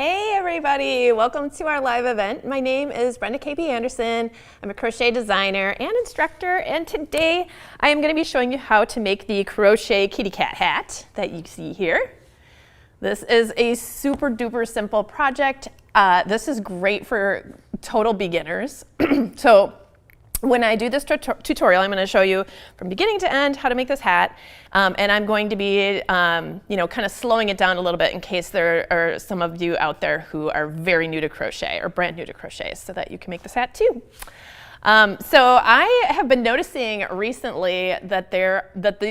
Hey everybody, welcome to our live event. My name is Brenda K. Anderson. I'm a crochet designer and instructor, and today I am going to be showing you how to make the Crocheted Kitty Cat Hat that you see here. This is a super duper simple project. This is great for total beginners. So when I do this tutorial, I'm going to show you from beginning to end how to make this hat, and I'm going to be, kind of slowing it down a little bit in case there are some of you out there who are very new to crochet or brand new to crochet, so that you can make this hat too. So I have been noticing recently that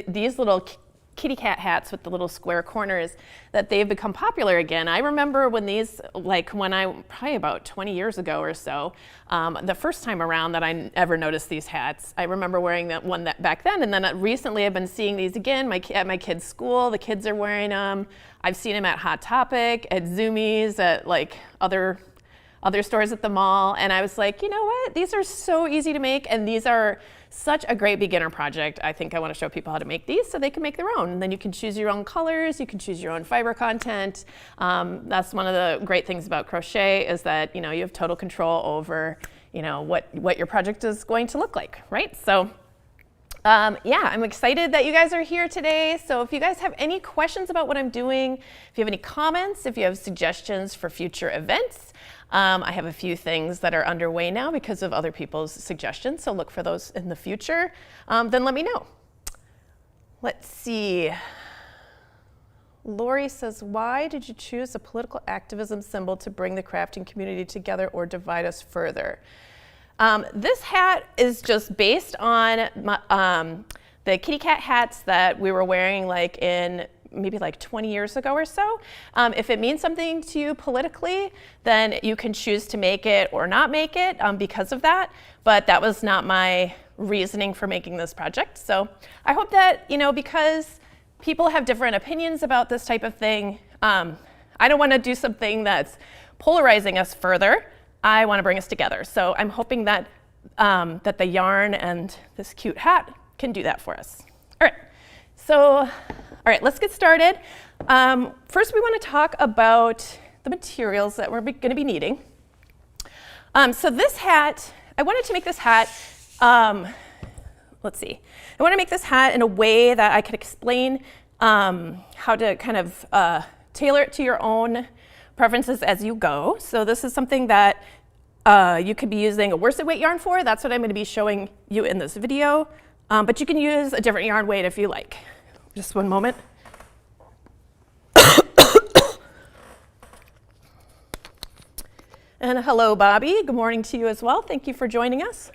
these little kitty cat hats with the little square corners, that they've become popular again. I remember when these, probably about 20 years ago or so, the first time around that I ever noticed these hats, I remember wearing that back then, and then recently I've been seeing these again at my kids' school. The kids are wearing them. I've seen them at Hot Topic, at Zoomies, at other stores at the mall, and I was like, you know what? These are so easy to make, and these are such a great beginner project. I think I want to show people how to make these so they can make their own. And then you can choose your own colors, you can choose your own fiber content. That's one of the great things about crochet, is that you have total control over what your project is going to look like, right? So I'm excited that you guys are here today. So if you guys have any questions about what I'm doing, if you have any comments, if you have suggestions for future events, I have a few things that are underway now because of other people's suggestions, so look for those in the future. Then let me know. Let's see. Lori says, why did you choose a political activism symbol to bring the crafting community together or divide us further? This hat is just based on the kitty cat hats that we were wearing maybe 20 years ago or so. If it means something to you politically, then you can choose to make it or not make it because of that. But that was not my reasoning for making this project. So I hope that, because people have different opinions about this type of thing, I don't want to do something that's polarizing us further. I want to bring us together. So I'm hoping that, that the yarn and this cute hat can do that for us. All right. So, all right, let's get started. First, we want to talk about the materials that we're going to be needing. So this hat, I wanted to make this hat, let's see. I want to make this hat in a way that I could explain how to kind of tailor it to your own preferences as you go. So this is something that you could be using a worsted weight yarn for. That's what I'm going to be showing you in this video. But you can use a different yarn weight if you like. Just one moment. And hello, Bobby. Good morning to you as well. Thank you for joining us.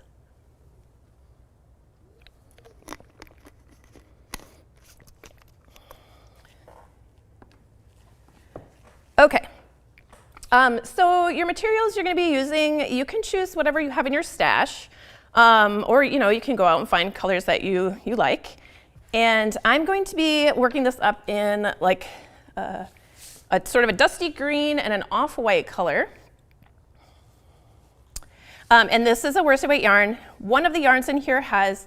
Okay. So your materials you're going to be using, you can choose whatever you have in your stash, or you can go out and find colors that you like. And I'm going to be working this up in a sort of a dusty green and an off-white color. And this is a worsted weight yarn. One of the yarns in here has,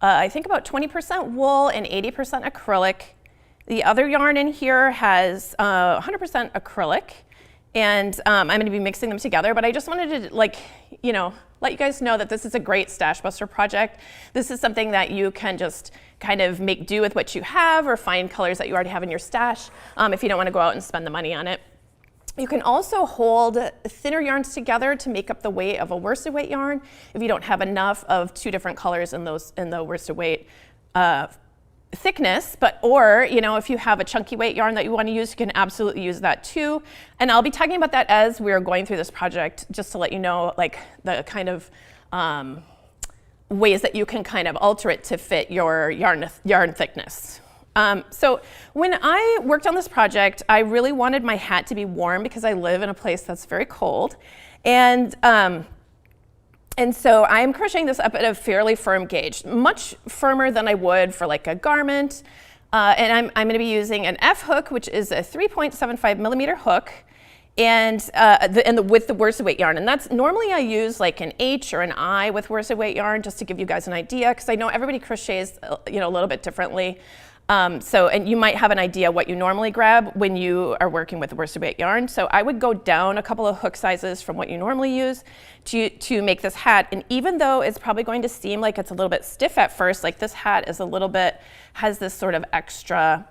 I think, about 20% wool and 80% acrylic. The other yarn in here has 100% acrylic. And I'm going to be mixing them together, but I just wanted to let you guys know that this is a great stash buster project. This is something that you can just kind of make do with what you have, or find colors that you already have in your stash if you don't want to go out and spend the money on it. You can also hold thinner yarns together to make up the weight of a worsted weight yarn if you don't have enough of two different colors in the worsted weight thickness, or if you have a chunky weight yarn that you want to use, you can absolutely use that too. And I'll be talking about that as we're going through this project, just to let you know the kind of ways that you can kind of alter it to fit your yarn thickness. So when I worked on this project, I really wanted my hat to be warm because I live in a place that's very cold, and so I'm crocheting this up at a fairly firm gauge, much firmer than I would for a garment. And I'm going to be using an F hook, which is a 3.75 millimeter hook, and with the worsted weight yarn. And that's normally I use an H or an I with worsted weight yarn, just to give you guys an idea, because I know everybody crochets a little bit differently. And you might have an idea what you normally grab when you are working with worsted weight yarn. So I would go down a couple of hook sizes from what you normally use to make this hat. And even though it's probably going to seem like it's a little bit stiff at first, like this hat is a little bit, has this sort of extra,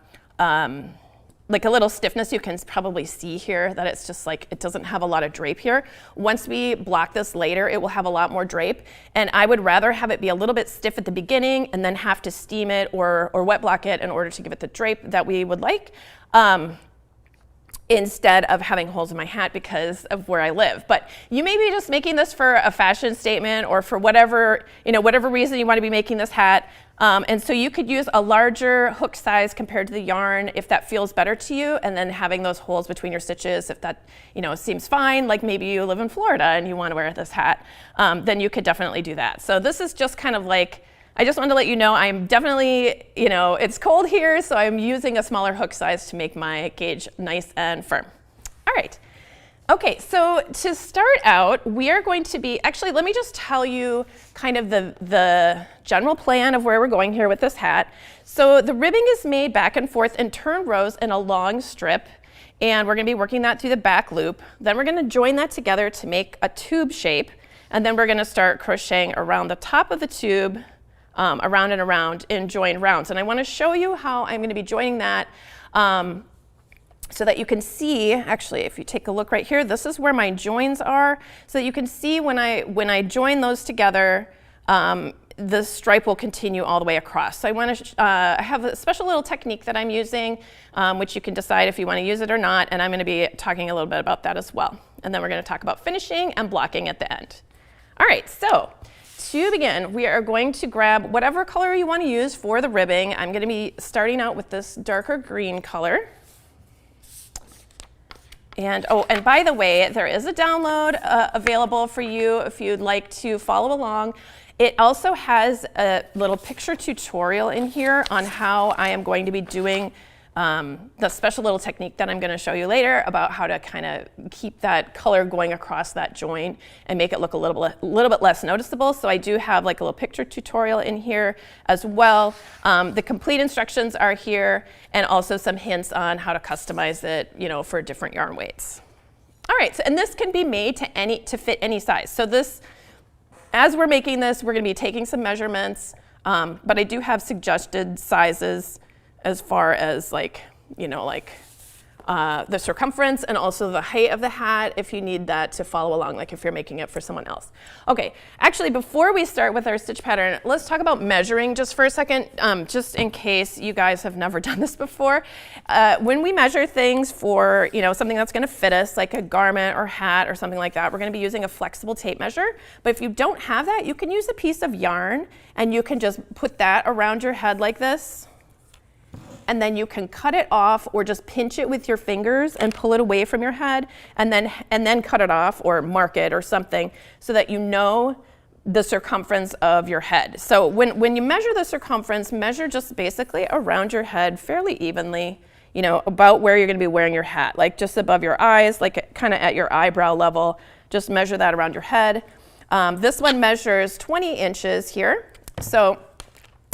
like a little stiffness. You can probably see here that it's just like, it doesn't have a lot of drape here. Once we block this later, it will have a lot more drape. And I would rather have it be a little bit stiff at the beginning and then have to steam it or wet block it in order to give it the drape that we would like, instead of having holes in my hat because of where I live. But you may be just making this for a fashion statement or for whatever, whatever reason you want to be making this hat. And so you could use a larger hook size compared to the yarn if that feels better to you, and then having those holes between your stitches if that seems fine, like maybe you live in Florida and you want to wear this hat, then you could definitely do that. So this is just kind of like, I just wanted to let you know I'm definitely, it's cold here, so I'm using a smaller hook size to make my gauge nice and firm. All right. Okay, so to start out, we are going to be, actually, let me just tell you kind of the general plan of where we're going here with this hat. So the ribbing is made back and forth in turned rows in a long strip, and we're going to be working that through the back loop. Then we're going to join that together to make a tube shape, and then we're going to start crocheting around the top of the tube, around and around in joined rounds. And I want to show you how I'm going to be joining that, so that you can see, actually, if you take a look right here, this is where my joins are, so that you can see when I join those together, the stripe will continue all the way across. So I want to have a special little technique that I'm using, which you can decide if you want to use it or not, and I'm going to be talking a little bit about that as well. And then we're going to talk about finishing and blocking at the end. All right, so to begin, we are going to grab whatever color you want to use for the ribbing. I'm going to be starting out with this darker green color. And and by the way, there is a download available for you if you'd like to follow along. It also has a little picture tutorial in here on how I am going to be doing the special little technique that I'm going to show you later about how to kind of keep that color going across that join and make it look a little bit less noticeable. So I do have like a little picture tutorial in here as well. The complete instructions are here, and also some hints on how to customize it, for different yarn weights. All right, so, and this can be made to fit any size. So this, as we're making this, we're going to be taking some measurements, but I do have suggested sizes as far as the circumference and also the height of the hat if you need that to follow along, like if you're making it for someone else. Okay, actually, before we start with our stitch pattern, let's talk about measuring just for a second, just in case you guys have never done this before. When we measure things for something that's going to fit us, like a garment or hat or something like that, we're going to be using a flexible tape measure. But if you don't have that, you can use a piece of yarn and you can just put that around your head like this. And then you can cut it off or just pinch it with your fingers and pull it away from your head, and then cut it off or mark it or something so that you know the circumference of your head. So when you measure the circumference, measure just basically around your head fairly evenly, about where you're going to be wearing your hat, like just above your eyes, like kind of at your eyebrow level. Just measure that around your head. This one measures 20 inches here. So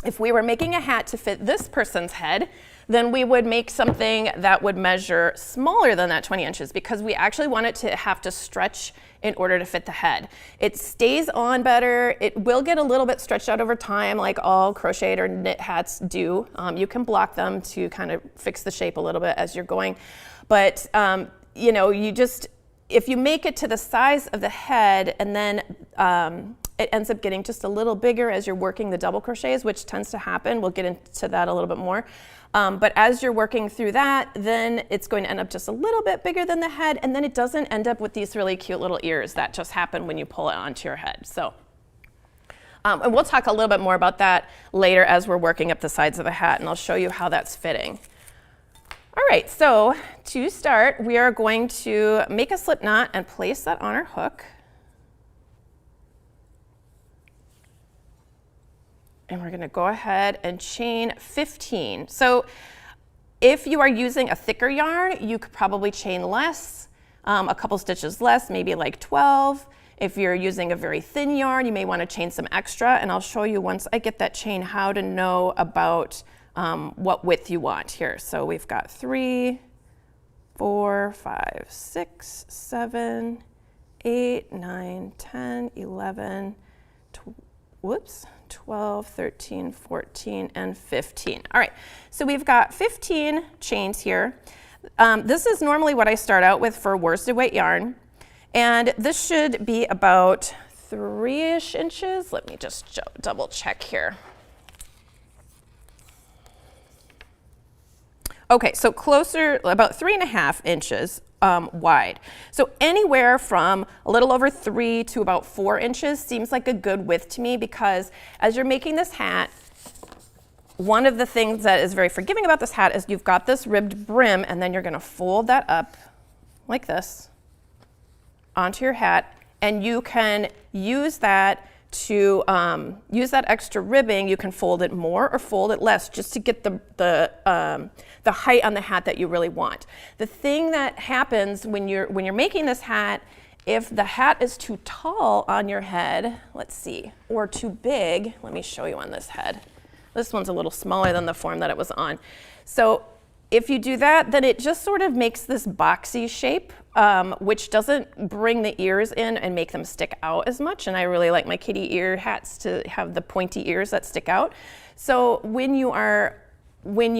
if we were making a hat to fit this person's head, then we would make something that would measure smaller than that 20 inches because we actually want it to have to stretch in order to fit the head. It stays on better. It will get a little bbit stretched out over time, like all crocheted or knit hats do. You can block them to kind of fix the shape a little bit as you're going. But if you make it to the size of the head and then it ends up getting just a little bigger as you're working the double crochets, which tends to happen. We'll get into that a little bit more. But as you're working through that, then it's going to end up just a little bit bigger than the head, and then it doesn't end up with these really cute little ears that just happen when you pull it onto your head. So, and we'll talk a little bit more about that later as we're working up the sides of the hat, and I'll show you how that's fitting. All right, so to start, we are going to make a slip knot and place that on our hook. And we're going to go ahead and chain 15. So if you are using a thicker yarn, you could probably chain less, a couple stitches less, maybe like 12. If you're using a very thin yarn, you may want to chain some extra. And I'll show you once I get that chain how to know about what width you want here. So we've got 3, 4, 5, 6, 7, 8, 9, 10, 11, 12, 13, 14, and 15. All right, so we've got 15 chains here. This is normally what I start out with for worsted weight yarn. And this should be about 3-ish inches. Let me just double check here. Okay, so closer, about 3.5 inches wide. So anywhere from a little over 3 to about 4 inches seems like a good width to me, because as you're making this hat, one of the things that is very forgiving about this hat is you've got this ribbed brim, and then you're gonna fold that up like this onto your hat, and you can use that to use that extra ribbing. You can fold it more or fold it less, just to get the height on the hat that you really want. The thing that happens when you're making this hat, if the hat is too tall on your head, let's see, or too big, let me show you on this head. This one's a little smaller than the form that it was on. So if you do that, then it just sort of makes this boxy shape, which doesn't bring the ears in and make them stick out as much. And I really like my kitty ear hats to have the pointy ears that stick out. So when you're putting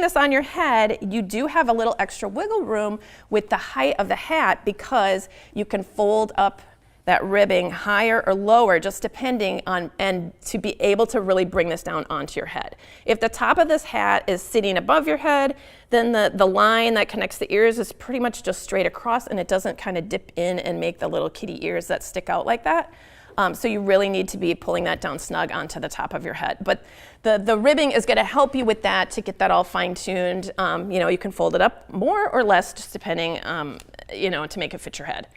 this on your head, you do have a little extra wiggle room with the height of the hat, because you can fold up that ribbing higher or lower, just depending on, and to be able to really bring this down onto your head. If the top of this hat is sitting above your head, then the line that connects the ears is pretty much just straight across, and it doesn't kind of dip in and make the little kitty ears that stick out like that. So you really need to be pulling that down snug onto the top of your head. But the ribbing is gonna help you with that, to get that all fine-tuned. You can fold it up more or less, just depending, to make it fit your head.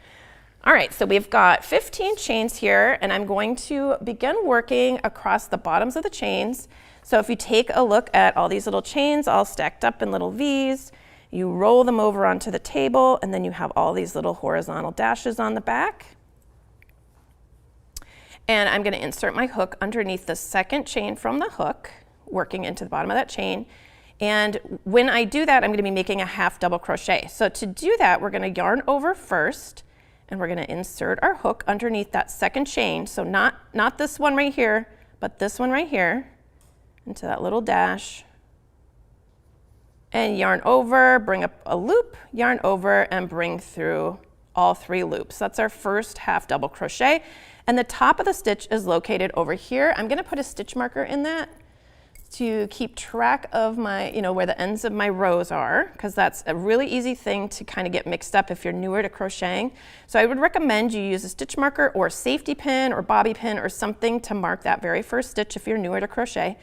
All right, so we've got 15 chains here, and I'm going to begin working across the bottoms of the chains. So if you take a look at all these little chains all stacked up in little V's, you roll them over onto the table, and then you have all these little horizontal dashes on the back. And I'm going to insert my hook underneath the second chain from the hook, working into the bottom of that chain. And when I do that, I'm going to be making a half double crochet. So to do that, we're going to yarn over first, and we're going to insert our hook underneath that second chain. So not this one right here, but this one right here, into that little dash. And yarn over, bring up a loop, yarn over, and bring through all 3 loops. That's our first half double crochet. And the top of the stitch is located over here. I'm going to put a stitch marker in that to keep track of my, where the ends of my rows are, because that's a really easy thing to kind of get mixed up if you're newer to crocheting. So I would recommend you use a stitch marker or a safety pin or bobby pin or something to mark that very first stitch if you're newer to crochet.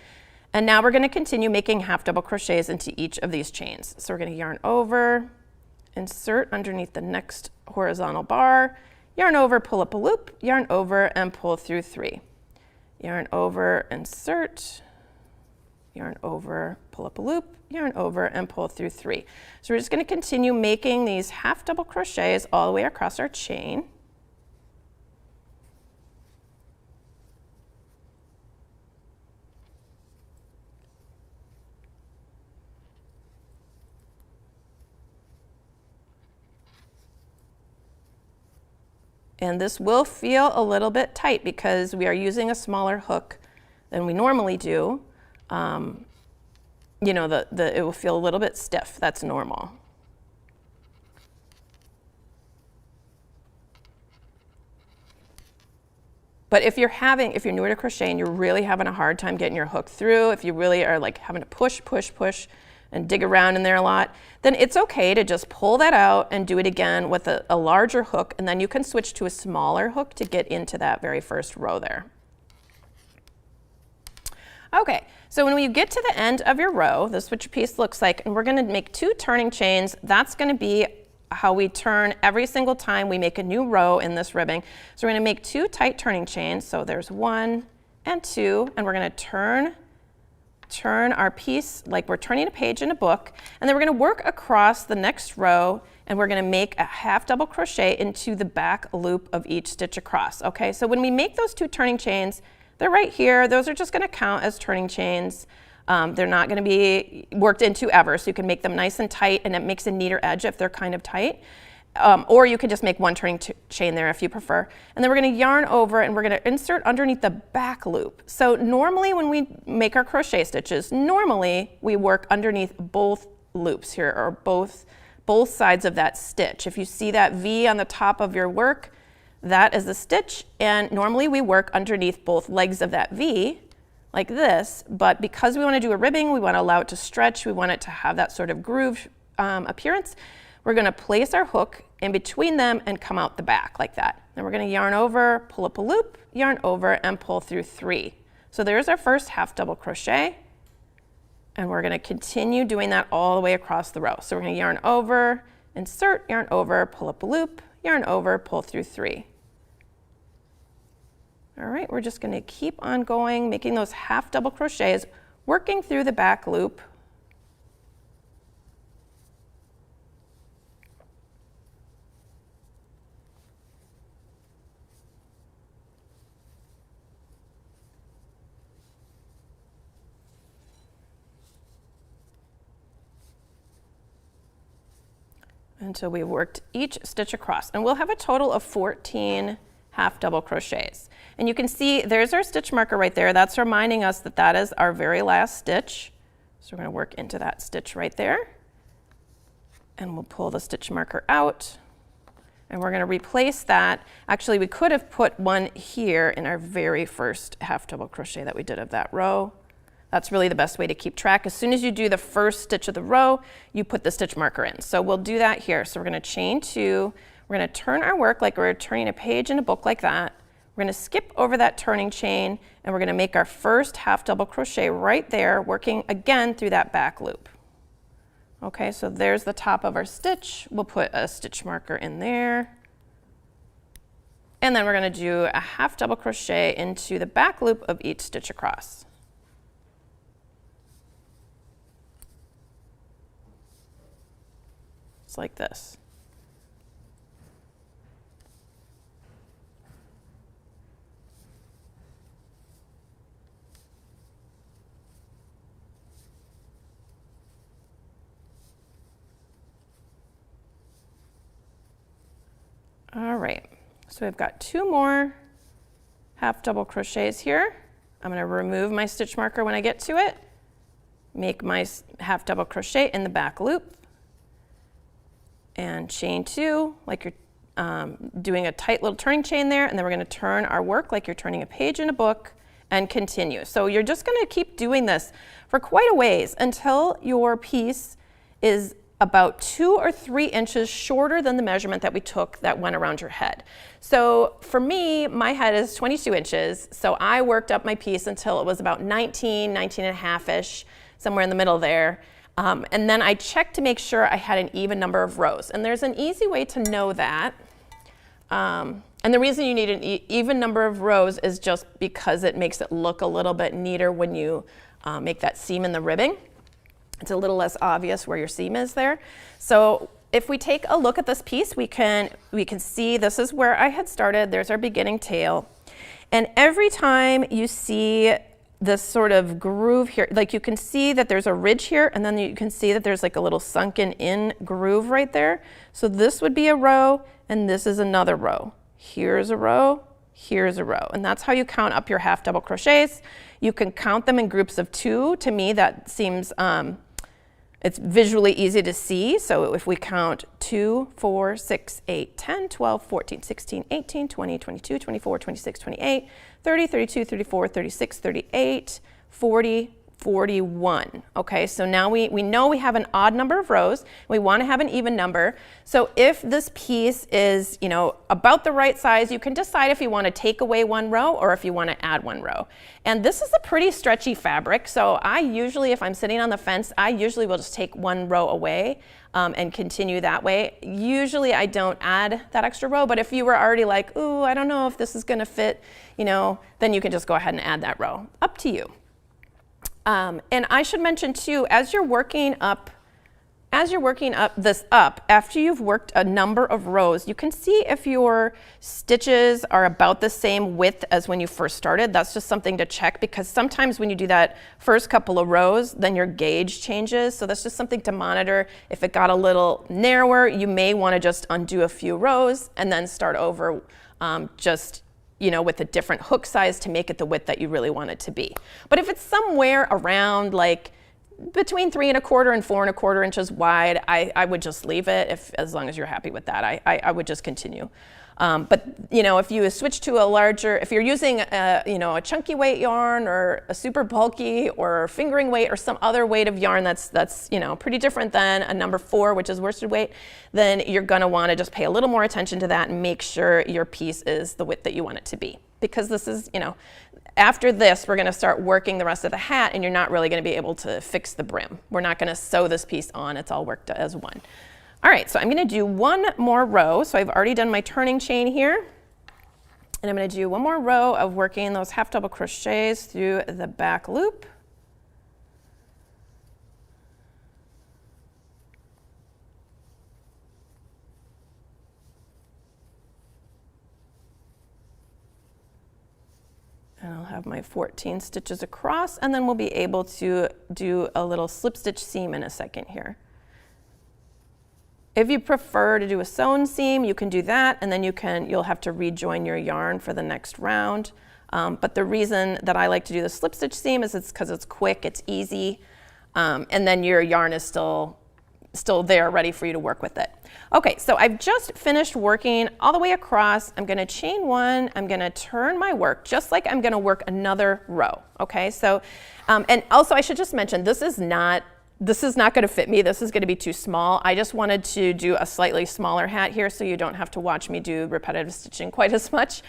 And now we're going to continue making half double crochets into each of these chains. So we're going to yarn over, insert underneath the next horizontal bar, yarn over, pull up a loop, yarn over, and pull through 3. Yarn over, insert, yarn over, pull up a loop, yarn over, and pull through 3. So we're just going to continue making these half double crochets all the way across our chain. And this will feel a little bit tight because we are using a smaller hook than we normally do. It will feel a little bit stiff. That's normal. But if you're newer to crochet and you're really having a hard time getting your hook through, if you really are like having to push, and dig around in there a lot, then it's okay to just pull that out and do it again with a larger hook, and then you can switch to a smaller hook to get into that very first row there. Okay, so when we get to the end of your row, this is what your piece looks like, and we're going to make 2 turning chains. That's going to be how we turn every single time we make a new row in this ribbing. So we're going to make 2 tight turning chains. So there's 1 and 2, and we're going to turn our piece like we're turning a page in a book, and then we're going to work across the next row, and we're going to make a half double crochet into the back loop of each stitch across. Okay, so when we make those 2 turning chains, they're right here. Those are just going to count as turning chains. They're not going to be worked into ever, so you can make them nice and tight, and it makes a neater edge if they're kind of tight. Or you can just make one turning chain there if you prefer. And then we're going to yarn over, and we're going to insert underneath the back loop. So normally when we make our crochet stitches, normally we work underneath both loops here, or both sides of that stitch. If you see that V on the top of your work, that is the stitch, and normally we work underneath both legs of that V like this, but because we want to do a ribbing, we want to allow it to stretch, we want it to have that sort of groove appearance, we're going to place our hook in between them and come out the back like that. Then we're going to yarn over, pull up a loop, yarn over, and pull through 3. So there's our first half double crochet, and we're going to continue doing that all the way across the row. So we're going to yarn over, insert, yarn over, pull up a loop, yarn over, pull through 3. All right, we're just going to keep on going, making those half double crochets, working through the back loop. Until we've worked each stitch across, and we'll have a total of 14 half double crochets. And you can see there's our stitch marker right there. That's reminding us that that is our very last stitch. So we're going to work into that stitch right there, and we'll pull the stitch marker out, and we're going to replace that. Actually, we could have put one here in our very first half double crochet that we did of that row. That's really the best way to keep track. As soon as you do the first stitch of the row, you put the stitch marker in. So we'll do that here. So we're going to chain 2. We're going to turn our work like we're turning a page in a book like that. We're going to skip over that turning chain, and we're going to make our first half double crochet right there, working again through that back loop. Okay, so there's the top of our stitch. We'll put a stitch marker in there. And then we're going to do a half double crochet into the back loop of each stitch across. It's like this. All right, so we've got 2 more half double crochets here. I'm going to remove my stitch marker when I get to it, make my half double crochet in the back loop, and chain 2 like you're doing a tight little turning chain there, and then we're going to turn our work like you're turning a page in a book and continue. So you're just going to keep doing this for quite a ways until your piece is about 2 or 3 inches shorter than the measurement that we took that went around your head. So for me, my head is 22 inches, so I worked up my piece until it was about 19 and a half-ish, somewhere in the middle there. And then I checked to make sure I had an even number of rows. And there's an easy way to know that. And the reason you need an even number of rows is just because it makes it look a little bit neater when you make that seam in the ribbing. It's a little less obvious where your seam is there. So if we take a look at this piece, we can see this is where I had started. There's our beginning tail. And every time you see this sort of groove here, like you can see that there's a ridge here, and then you can see that there's like a little sunken in groove right there. So this would be a row, and this is another row. Here's a row, here's a row. And that's how you count up your half double crochets. You can count them in groups of 2. To me, that seems, it's visually easy to see. So if we count 2, 4, 6, 8, 10, 12, 14, 16, 18, 20, 22, 24, 26, 28, 30, 32, 34, 36, 38, 40, 41. Okay, so now we know we have an odd number of rows. We want to have an even number. So if this piece is, you know, about the right size, you can decide if you want to take away 1 row or if you want to add 1 row. And this is a pretty stretchy fabric, so I usually, if I'm sitting on the fence, I usually will just take 1 row away and continue that way. Usually I don't add that extra row, but if you were already like, ooh, I don't know if this is going to fit, you know, then you can just go ahead and add that row. Up to you. And I should mention too, as you're working up as you're working this up, after you've worked a number of rows, you can see if your stitches are about the same width as when you first started. That's just something to check, because sometimes when you do that first couple of rows, then your gauge changes. So that's just something to monitor. If it got a little narrower, you may want to just undo a few rows and then start over just with a different hook size to make it the width that you really want it to be. But if it's somewhere around like between 3 1/4 and 4 1/4 inches wide, I would just leave it as long as you're happy with that. I would just continue. But if you switch to a larger, if you're using a chunky weight yarn or a super bulky or fingering weight or some other weight of yarn that's pretty different than a number 4, which is worsted weight, then you're going to want to just pay a little more attention to that and make sure your piece is the width that you want it to be. Because this is, after this, we're going to start working the rest of the hat, and you're not really going to be able to fix the brim. We're not going to sew this piece on. It's all worked as one. All right, so I'm going to do one more row. So I've already done my turning chain here. And I'm going to do one more row of working those half double crochets through the back loop. And I'll have my 14 stitches across, and then we'll be able to do a little slip stitch seam in a second here. If you prefer to do a sewn seam, you can do that, and then you'll have to rejoin your yarn for the next round. But the reason that I like to do the slip stitch seam is because it's quick, it's easy, and then your yarn is still there ready for you to work with it. Okay, so I've just finished working all the way across. I'm going to chain one. I'm going to turn my work just like I'm going to work another row. Okay, so and also I should just mention, this is not going to fit me. This is going to be too small. I just wanted to do a slightly smaller hat here so you don't have to watch me do repetitive stitching quite as much.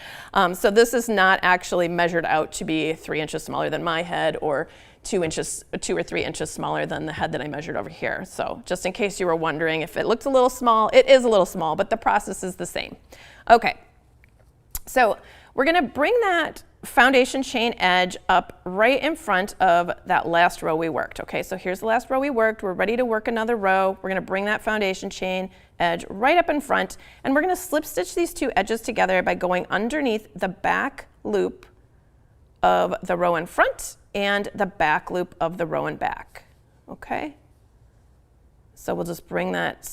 So this is not actually measured out to be 3 inches smaller than my head, or 2 or 3 inches smaller than the head that I measured over here. So just in case you were wondering if it looks a little small, it is a little small, but the process is the same. Okay, so we're going to bring that foundation chain edge up right in front of that last row we worked. Okay, so here's the last row we worked. We're ready to work another row. We're going to bring that foundation chain edge right up in front, and we're going to slip stitch these two edges together by going underneath the back loop of the row in front and the back loop of the row in back. Okay, so we'll just bring that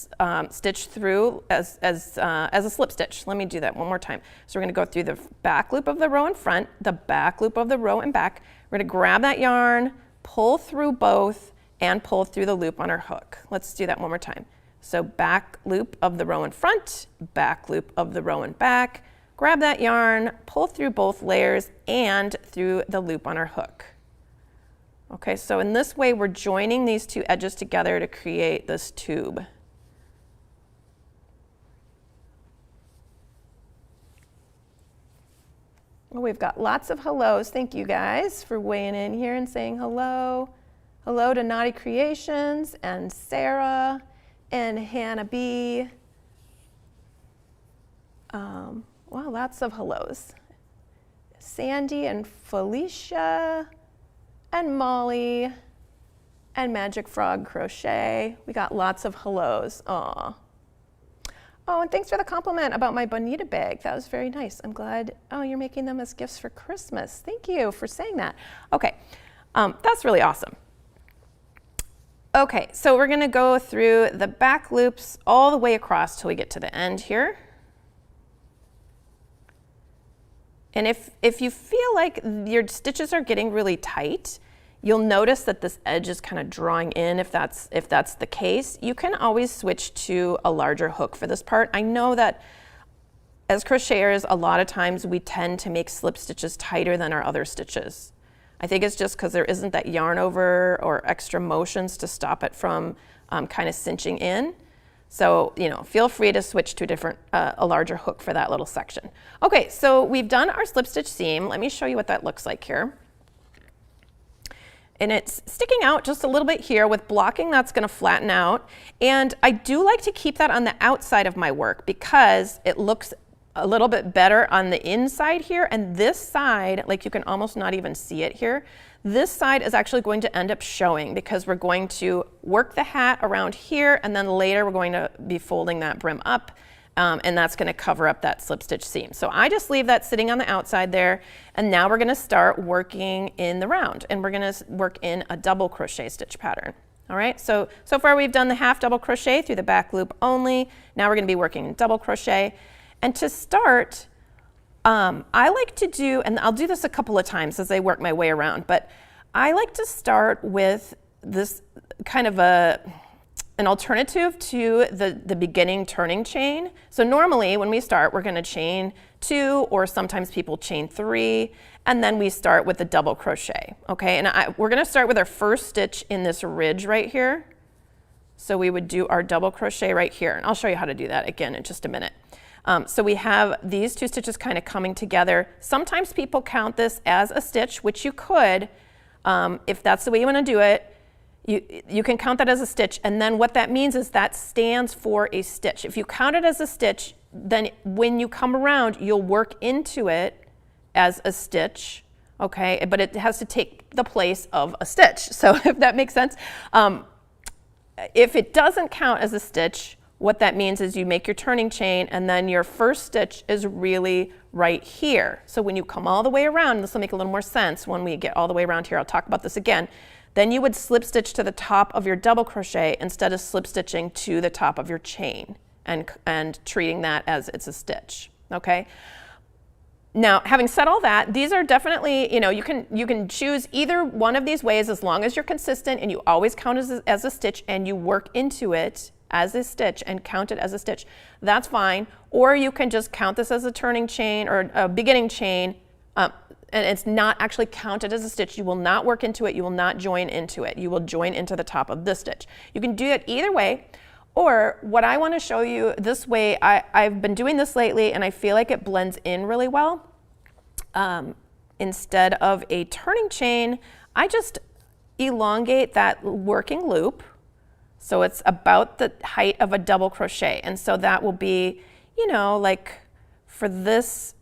stitch through as a slip stitch. Let me do that one more time. So we're going to go through the back loop of the row in front, the back loop of the row in back. We're going to grab that yarn, pull through both, and pull through the loop on our hook. Let's do that one more time. So back loop of the row in front, back loop of the row in back. Grab that yarn, pull through both layers and through the loop on our hook. Okay, so in this way we're joining these two edges together to create this tube. Well, we've got lots of hellos. Thank you guys for weighing in here and saying hello. Hello to Naughty Creations and Sarah and Hannah B. Wow, lots of hellos. Sandy and Felicia and Molly and Magic Frog Crochet. We got lots of hellos. Aw. Oh, and thanks for the compliment about my Bonita bag. That was very nice. I'm glad. Oh, you're making them as gifts for Christmas. Thank you for saying that. Okay, that's really awesome. Okay, so we're gonna go through the back loops all the way across till we get to the end here. And if you feel like your stitches are getting really tight, you'll notice that this edge is kind of drawing in. If that's the case, you can always switch to a larger hook for this part. I know that as crocheters, a lot of times we tend to make slip stitches tighter than our other stitches. I think it's just because there isn't that yarn over or extra motions to stop it from kind of cinching in. So, feel free to switch to a larger hook for that little section. Okay, so we've done our slip stitch seam. Let me show you what that looks like here. And it's sticking out just a little bit here with blocking that's going to flatten out. And I do like to keep that on the outside of my work because it looks a little bit better on the inside here, and this side, like you can almost not even see it here, this side is actually going to end up showing because we're going to work the hat around here, and then later we're going to be folding that brim up, and that's going to cover up that slip stitch seam. So I just leave that sitting on the outside there, and now we're going to start working in the round, and we're going to work in a double crochet stitch pattern. All right, so far we've done the half double crochet through the back loop only. Now we're going to be working in double crochet. And to start, I like to do, and I'll do this a couple of times as I work my way around, but I like to start with this kind of an alternative to the beginning turning chain. So normally when we start, we're going to chain 2, or sometimes people chain 3, and then we start with the double crochet. Okay, and we're going to start with our first stitch in this ridge right here. So we would do our double crochet right here, and I'll show you how to do that again in just a minute. So we have these 2 stitches kind of coming together. Sometimes people count this as a stitch, which you could, if that's the way you want to do it. You can count that as a stitch, and then what that means is that stands for a stitch. If you count it as a stitch, then when you come around, you'll work into it as a stitch, okay? But it has to take the place of a stitch, so if that makes sense. If it doesn't count as a stitch, what that means is you make your turning chain, and then your first stitch is really right here. So when you come all the way around, this will make a little more sense when we get all the way around here. I'll talk about this again. Then you would slip stitch to the top of your double crochet instead of slip stitching to the top of your chain and treating that as it's a stitch, okay? Now, having said all that, these are definitely, you know, you can choose either one of these ways as long as you're consistent and you always count as a stitch and you work into it as a stitch and count it as a stitch. That's fine. Or you can just count this as a turning chain or a beginning chain, and it's not actually counted as a stitch. You will not work into it. You will not join into it. You will join into the top of this stitch. You can do it either way. Or what I want to show you this way, I've been doing this lately and I feel like it blends in really well. Instead of a turning chain, I just elongate that working loop so it's about the height of a double crochet. And so that will be, you know, like for this,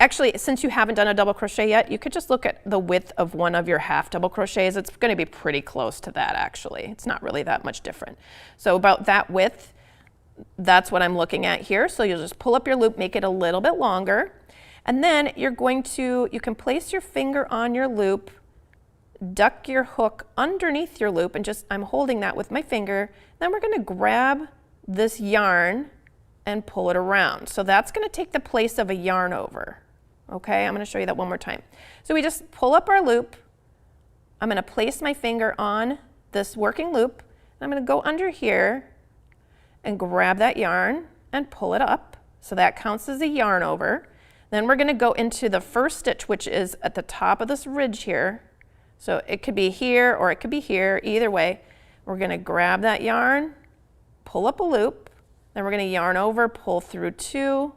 actually, since you haven't done a double crochet yet, you could just look at the width of one of your half double crochets. It's going to be pretty close to that, actually. It's not really that much different. So about that width, that's what I'm looking at here. So you'll just pull up your loop, make it a little bit longer, and then you're going to, you can place your finger on your loop, duck your hook underneath your loop, and just, I'm holding that with my finger. Then we're going to grab this yarn and pull it around. So that's going to take the place of a yarn over. Okay, I'm going to show you that one more time. So we just pull up our loop. I'm going to place my finger on this working loop. I'm going to go under here and grab that yarn and pull it up. So that counts as a yarn over. Then we're going to go into the first stitch, which is at the top of this ridge here. So it could be here or it could be here. Either way, we're going to grab that yarn, pull up a loop. Then we're going to yarn over, pull through 2,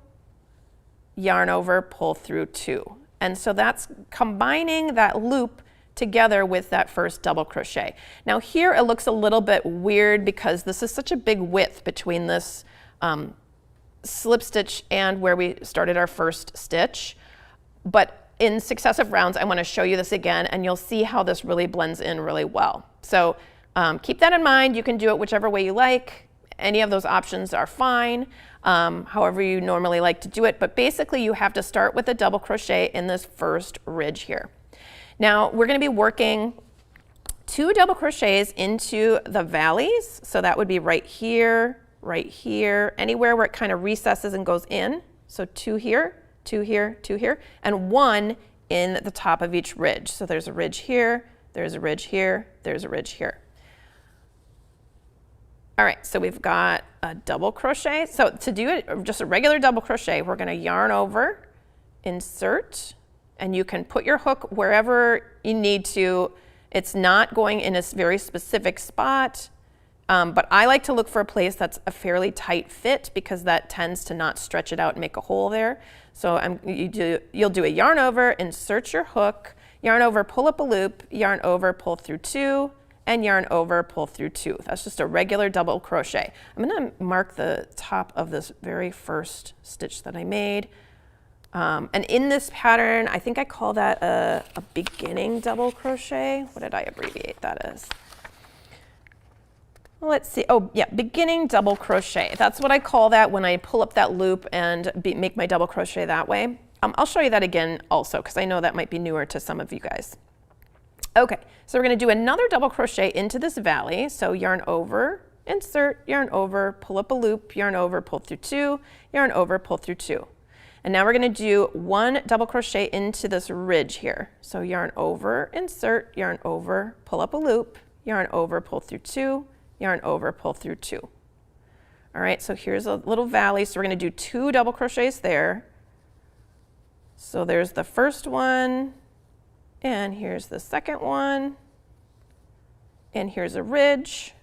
yarn over, pull through 2. And so that's combining that loop together with that first double crochet. Now here it looks a little bit weird because this is such a big width between this slip stitch and where we started our first stitch. But in successive rounds, I want to show you this again, and you'll see how this really blends in really well. So keep that in mind. You can do it whichever way you like. Any of those options are fine, however you normally like to do it. But basically, you have to start with a double crochet in this first ridge here. Now, we're going to be working 2 double crochets into the valleys. So that would be right here, anywhere where it kind of recesses and goes in. So 2 here, 2 here, 2 here, and 1 in the top of each ridge. So there's a ridge here, there's a ridge here, there's a ridge here. All right, so we've got a double crochet. So to do it, just a regular double crochet, we're going to yarn over, insert, and you can put your hook wherever you need to. It's not going in a very specific spot, but I like to look for a place that's a fairly tight fit because that tends to not stretch it out and make a hole there. So you'll do a yarn over, insert your hook, yarn over, pull up a loop, yarn over, pull through 2, and yarn over, pull through 2. That's just a regular double crochet. I'm going to mark the top of this very first stitch that I made. And in this pattern, I think I call that a beginning double crochet. What did I abbreviate that as? Let's see. Oh, yeah, beginning double crochet. That's what I call that when I pull up that loop and make my double crochet that way. I'll show you that again also, because I know that might be newer to some of you guys. Okay, so we're going to do another double crochet into this valley. So yarn over, insert, yarn over, pull up a loop, yarn over, pull through 2, yarn over, pull through 2. And now we're going to do 1 double crochet into this ridge here. So yarn over, insert, yarn over, pull up a loop, yarn over, pull through 2, yarn over, pull through 2. All right, so here's a little valley. So we're going to do 2 double crochets there. So there's the first one, and here's the second one, and here's a ridge,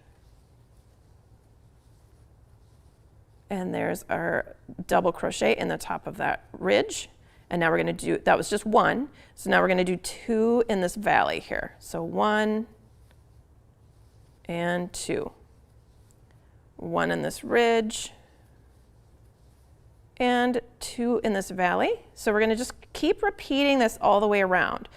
and there's our double crochet in the top of that ridge. And now we're going to do, that was just 1, so now we're going to do 2 in this valley here. So 1 and 2, 1 in this ridge, and 2 in this valley. So we're going to just keep repeating this all the way around.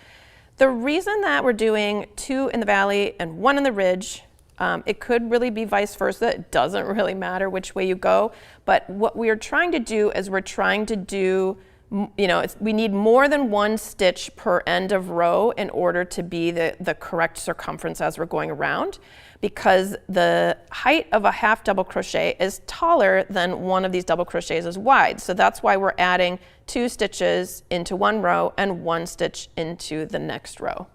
The reason that we're doing 2 in the valley and 1 in the ridge, it could really be vice versa. It doesn't really matter which way you go. But what we are trying to do is we're trying to do, we need more than 1 stitch per end of row in order to be the correct circumference as we're going around, because the height of a half double crochet is taller than one of these double crochets is wide. So that's why we're adding 2 stitches into 1 row and 1 stitch into the next row.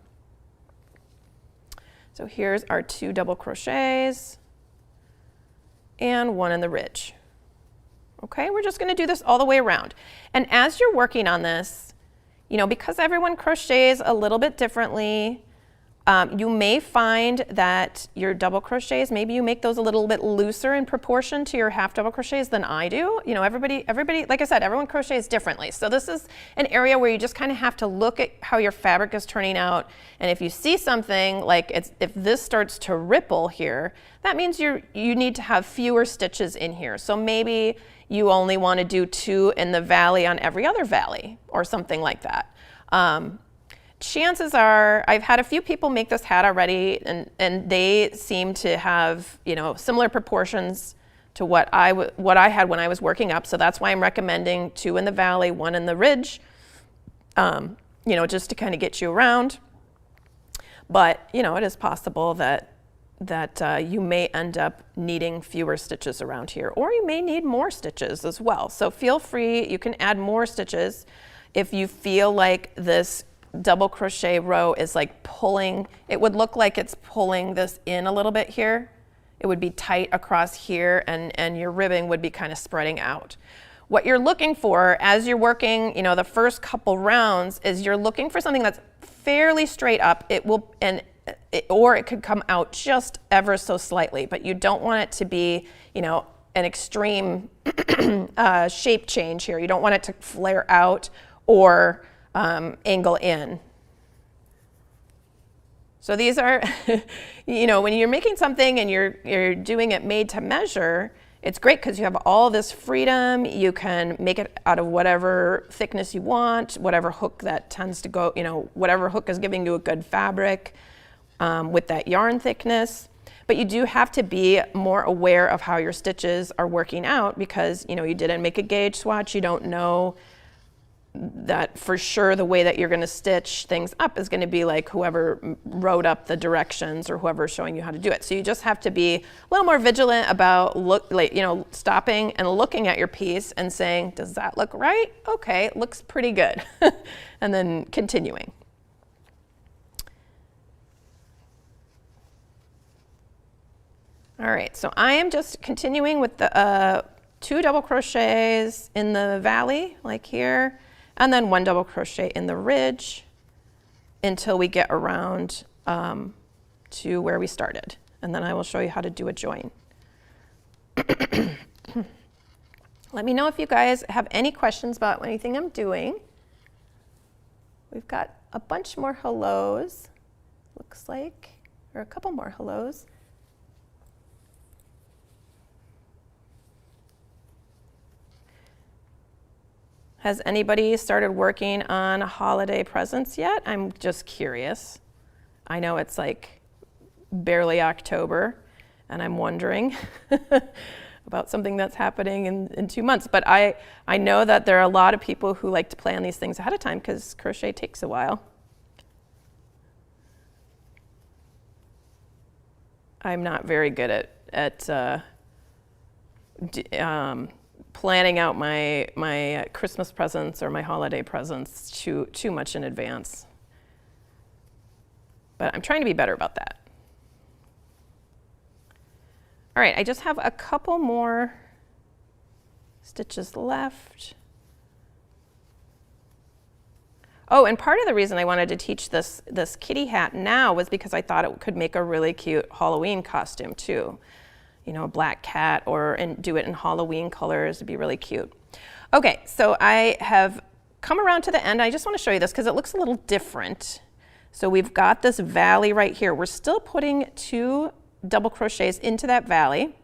So here's our 2 double crochets and 1 in the ridge. Okay, we're just going to do this all the way around. And as you're working on this, because everyone crochets a little bit differently, you may find that your double crochets, maybe you make those a little bit looser in proportion to your half double crochets than I do. Everybody, like I said, everyone crochets differently. So this is an area where you just kind of have to look at how your fabric is turning out. And if you see something like if this starts to ripple here, that means you need to have fewer stitches in here. So maybe you only want to do 2 in the valley on every other valley or something like that. Chances are, I've had a few people make this hat already, and they seem to have, similar proportions to what I had when I was working up. So that's why I'm recommending 2 in the valley, 1 in the ridge, just to kind of get you around. But, it is possible that you may end up needing fewer stitches around here, or you may need more stitches as well. So feel free, you can add more stitches if you feel like this double crochet row is like pulling, it would look like it's pulling this in a little bit here. It would be tight across here, and your ribbing would be kind of spreading out. What you're looking for as you're working, the first couple rounds is you're looking for something that's fairly straight up. Or it could come out just ever so slightly, but you don't want it to be, an extreme shape change here. You don't want it to flare out or angle in. So these are, when you're making something and you're doing it made to measure, it's great because you have all this freedom. You can make it out of whatever thickness you want, whatever hook that tends to go, whatever hook is giving you a good fabric with that yarn thickness. But you do have to be more aware of how your stitches are working out because, you didn't make a gauge swatch. You don't know that for sure the way that you're going to stitch things up is going to be like whoever wrote up the directions or whoever's showing you how to do it. So you just have to be a little more vigilant about stopping and looking at your piece and saying, does that look right? Okay, it looks pretty good. And then continuing. All right, so I am just continuing with the 2 double crochets in the valley, like here, and then 1 double crochet in the ridge until we get around to where we started. And then I will show you how to do a join. Let me know if you guys have any questions about anything I'm doing. We've got a bunch more hellos, looks like. or a couple more hellos. Has anybody started working on holiday presents yet? I'm just curious. I know it's like barely October, and I'm wondering about something that's happening in 2 months. But I know that there are a lot of people who like to plan these things ahead of time because crochet takes a while. I'm not very good at planning out my Christmas presents or my holiday presents too much in advance. But I'm trying to be better about that. All right, I just have a couple more stitches left. Oh, and part of the reason I wanted to teach this kitty hat now was because I thought it could make a really cute Halloween costume too. You know, a black cat, and do it in Halloween colors. It'd be really cute. Okay, so I have come around to the end. I just want to show you this because it looks a little different. So we've got this valley right here. We're still putting 2 double crochets into that valley.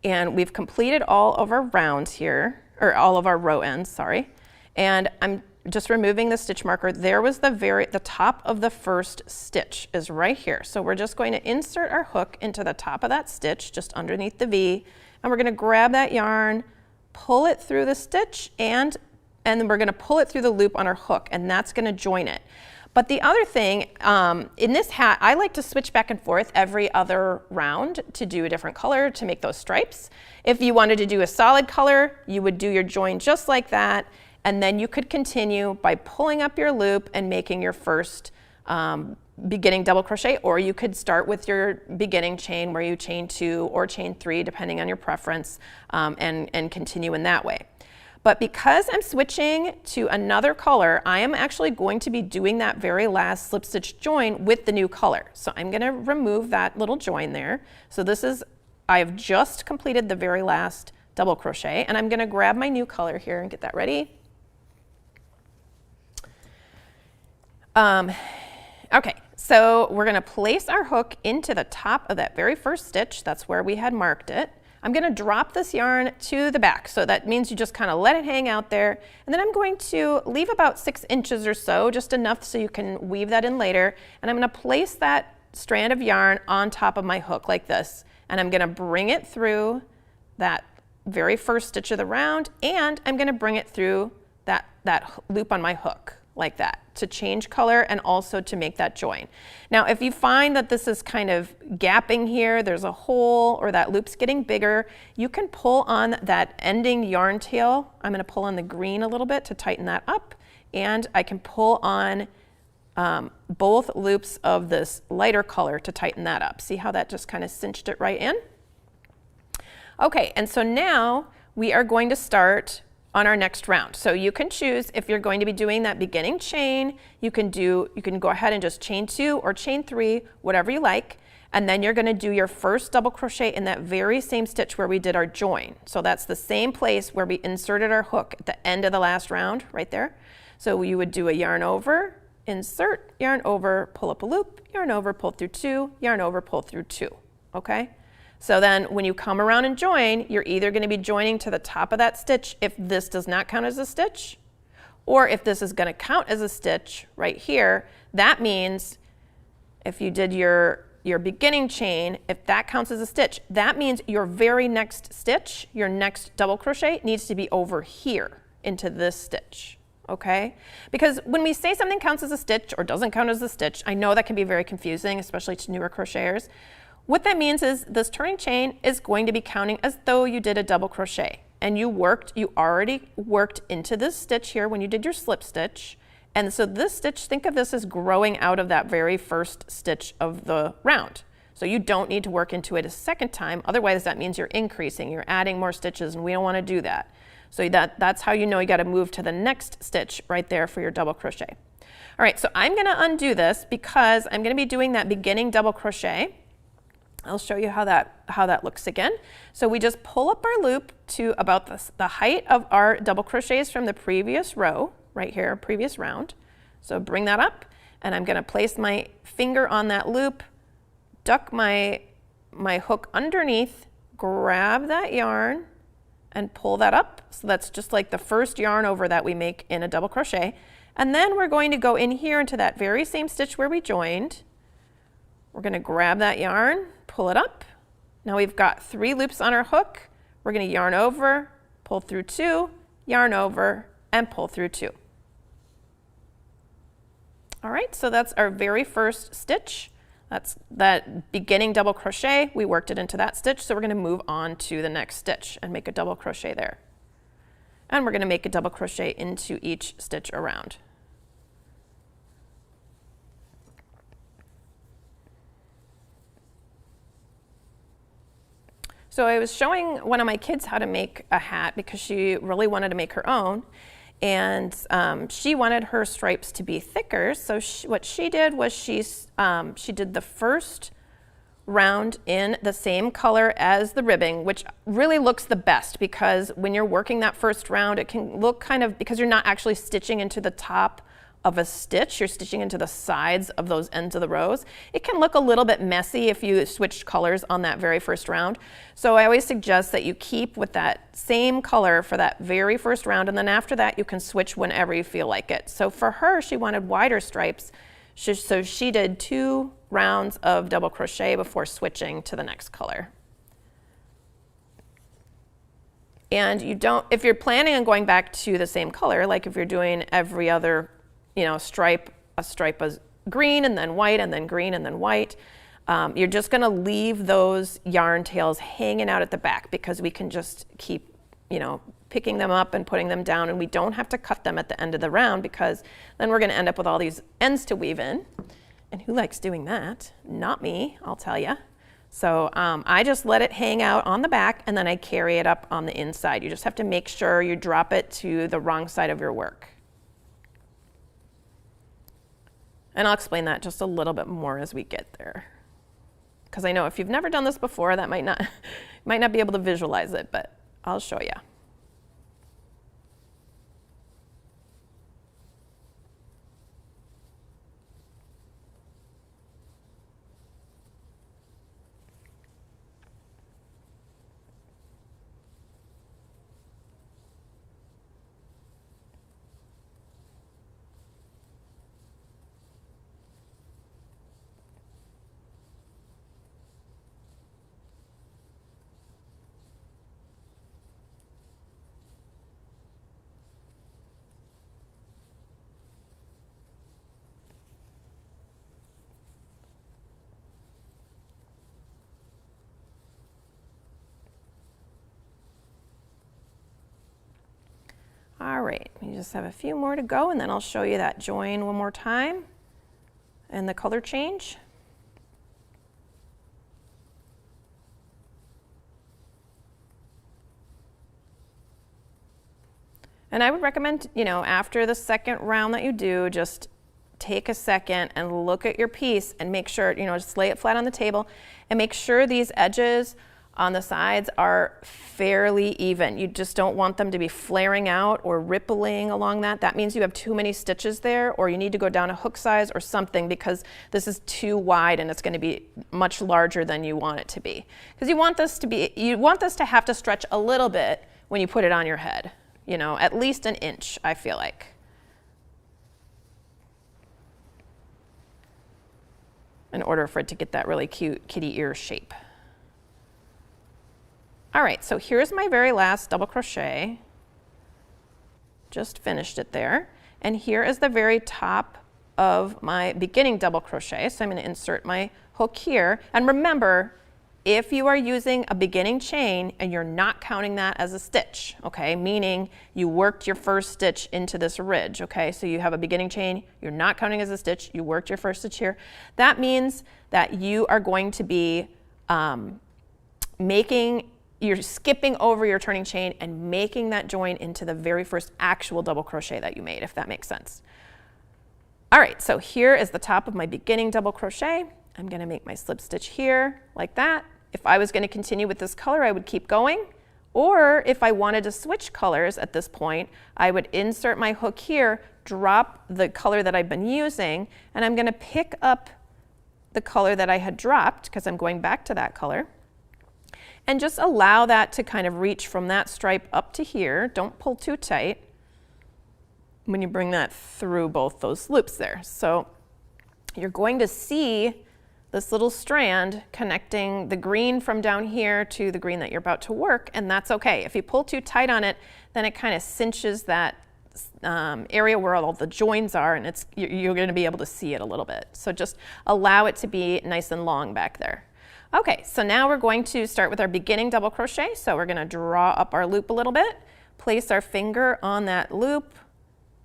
And we've completed all of our rounds here, or all of our row ends, sorry. And I'm just removing the stitch marker. There was the top of the first stitch is right here. So we're just going to insert our hook into the top of that stitch, just underneath the V, and we're going to grab that yarn, pull it through the stitch, and then we're going to pull it through the loop on our hook, and that's going to join it. But the other thing, in this hat, I like to switch back and forth every other round to do a different color to make those stripes. If you wanted to do a solid color, you would do your join just like that, and then you could continue by pulling up your loop and making your first beginning double crochet, or you could start with your beginning chain where you chain 2 or chain 3, depending on your preference, and continue in that way. But because I'm switching to another color, I am actually going to be doing that very last slip stitch join with the new color. So I'm going to remove that little join there. So I've just completed the very last double crochet, and I'm going to grab my new color here and get that ready. Okay, so we're going to place our hook into the top of that very first stitch. That's where we had marked it. I'm going to drop this yarn to the back, so that means you just kind of let it hang out there, and then I'm going to leave about 6 inches or so, just enough so you can weave that in later, and I'm going to place that strand of yarn on top of my hook like this, and I'm going to bring it through that very first stitch of the round, and I'm going to bring it through that loop on my hook like that to change color and also to make that join. Now, if you find that this is kind of gapping here, there's a hole or that loop's getting bigger, you can pull on that ending yarn tail. I'm going to pull on the green a little bit to tighten that up, and I can pull on both loops of this lighter color to tighten that up. See how that just kind of cinched it right in? Okay, and so now we are going to start on our next round. So you can choose if you're going to be doing that beginning chain, you can go ahead and just chain 2 or chain 3, whatever you like, and then you're going to do your first double crochet in that very same stitch where we did our join. So that's the same place where we inserted our hook at the end of the last round, right there. So you would do a yarn over, insert, yarn over, pull up a loop, yarn over, pull through 2, yarn over, pull through 2, okay? So then when you come around and join, you're either going to be joining to the top of that stitch if this does not count as a stitch, or if this is going to count as a stitch right here, that means if you did your beginning chain, if that counts as a stitch, that means your very next stitch, your next double crochet needs to be over here into this stitch, okay? Because when we say something counts as a stitch or doesn't count as a stitch, I know that can be very confusing, especially to newer crocheters. What that means is this turning chain is going to be counting as though you did a double crochet, and you already worked into this stitch here when you did your slip stitch. And so this stitch, think of this as growing out of that very first stitch of the round. So you don't need to work into it a second time, otherwise that means you're increasing, you're adding more stitches, and we don't want to do that. So that's how you know you got to move to the next stitch right there for your double crochet. All right, so I'm going to undo this because I'm going to be doing that beginning double crochet. I'll show you how that looks again. So we just pull up our loop to about the height of our double crochets from the previous row, right here, previous round. So bring that up, and I'm going to place my finger on that loop, duck my hook underneath, grab that yarn, and pull that up. So that's just like the first yarn over that we make in a double crochet. And then we're going to go in here into that very same stitch where we joined. We're going to grab that yarn, pull it up. Now we've got 3 loops on our hook. We're going to yarn over, pull through 2, yarn over, and pull through 2. All right, so that's our very first stitch. That's that beginning double crochet. We worked it into that stitch, so we're going to move on to the next stitch and make a double crochet there. And we're going to make a double crochet into each stitch around. So I was showing one of my kids how to make a hat because she really wanted to make her own, and she wanted her stripes to be thicker. So what she did was she did the first round in the same color as the ribbing, which really looks the best because when you're working that first round, it can look kind of, because you're not actually stitching into the top of a stitch, you're stitching into the sides of those ends of the rows. It can look a little bit messy if you switched colors on that very first round. So I always suggest that you keep with that same color for that very first round, and then after that you can switch whenever you feel like it. So for her, she wanted wider stripes, so she did 2 rounds of double crochet before switching to the next color. And you don't, if you're planning on going back to the same color, like if you're doing every other stripe, a stripe is green and then white and then green and then white. You're just going to leave those yarn tails hanging out at the back because we can just keep, picking them up and putting them down, and we don't have to cut them at the end of the round because then we're going to end up with all these ends to weave in. And who likes doing that? Not me, I'll tell you. So I just let it hang out on the back and then I carry it up on the inside. You just have to make sure you drop it to the wrong side of your work. And I'll explain that just a little bit more as we get there. Because I know if you've never done this before, that might not be able to visualize it, but I'll show you. All right, we just have a few more to go and then I'll show you that join one more time and the color change. And I would recommend, after the second round that you do, just take a second and look at your piece and make sure, just lay it flat on the table and make sure these edges on the sides are fairly even. You just don't want them to be flaring out or rippling along that. That means you have too many stitches there, or you need to go down a hook size or something because this is too wide and it's going to be much larger than you want it to be. Because you want this to have to stretch a little bit when you put it on your head. At least an inch, I feel like. In order for it to get that really cute kitty ear shape. All right, so here's my very last double crochet. Just finished it there. And here is the very top of my beginning double crochet. So I'm going to insert my hook here. And remember, if you are using a beginning chain and you're not counting that as a stitch, okay, meaning you worked your first stitch into this ridge, okay, so you have a beginning chain, you're not counting as a stitch, you worked your first stitch here, that means that you are going to be you're skipping over your turning chain and making that join into the very first actual double crochet that you made, if that makes sense. All right, so here is the top of my beginning double crochet. I'm going to make my slip stitch here like that. If I was going to continue with this color, I would keep going, Or if I wanted to switch colors at this point, I would insert my hook here, drop the color that I've been using, and I'm going to pick up the color that I had dropped because I'm going back to that color, and just allow that to kind of reach from that stripe up to here. Don't pull too tight when you bring that through both those loops there. So you're going to see this little strand connecting the green from down here to the green that you're about to work, and that's okay. If you pull too tight on it, then it kind of cinches that area where all the joins are, and you're going to be able to see it a little bit. So just allow it to be nice and long back there. Okay, so now we're going to start with our beginning double crochet. So we're going to draw up our loop a little bit, place our finger on that loop,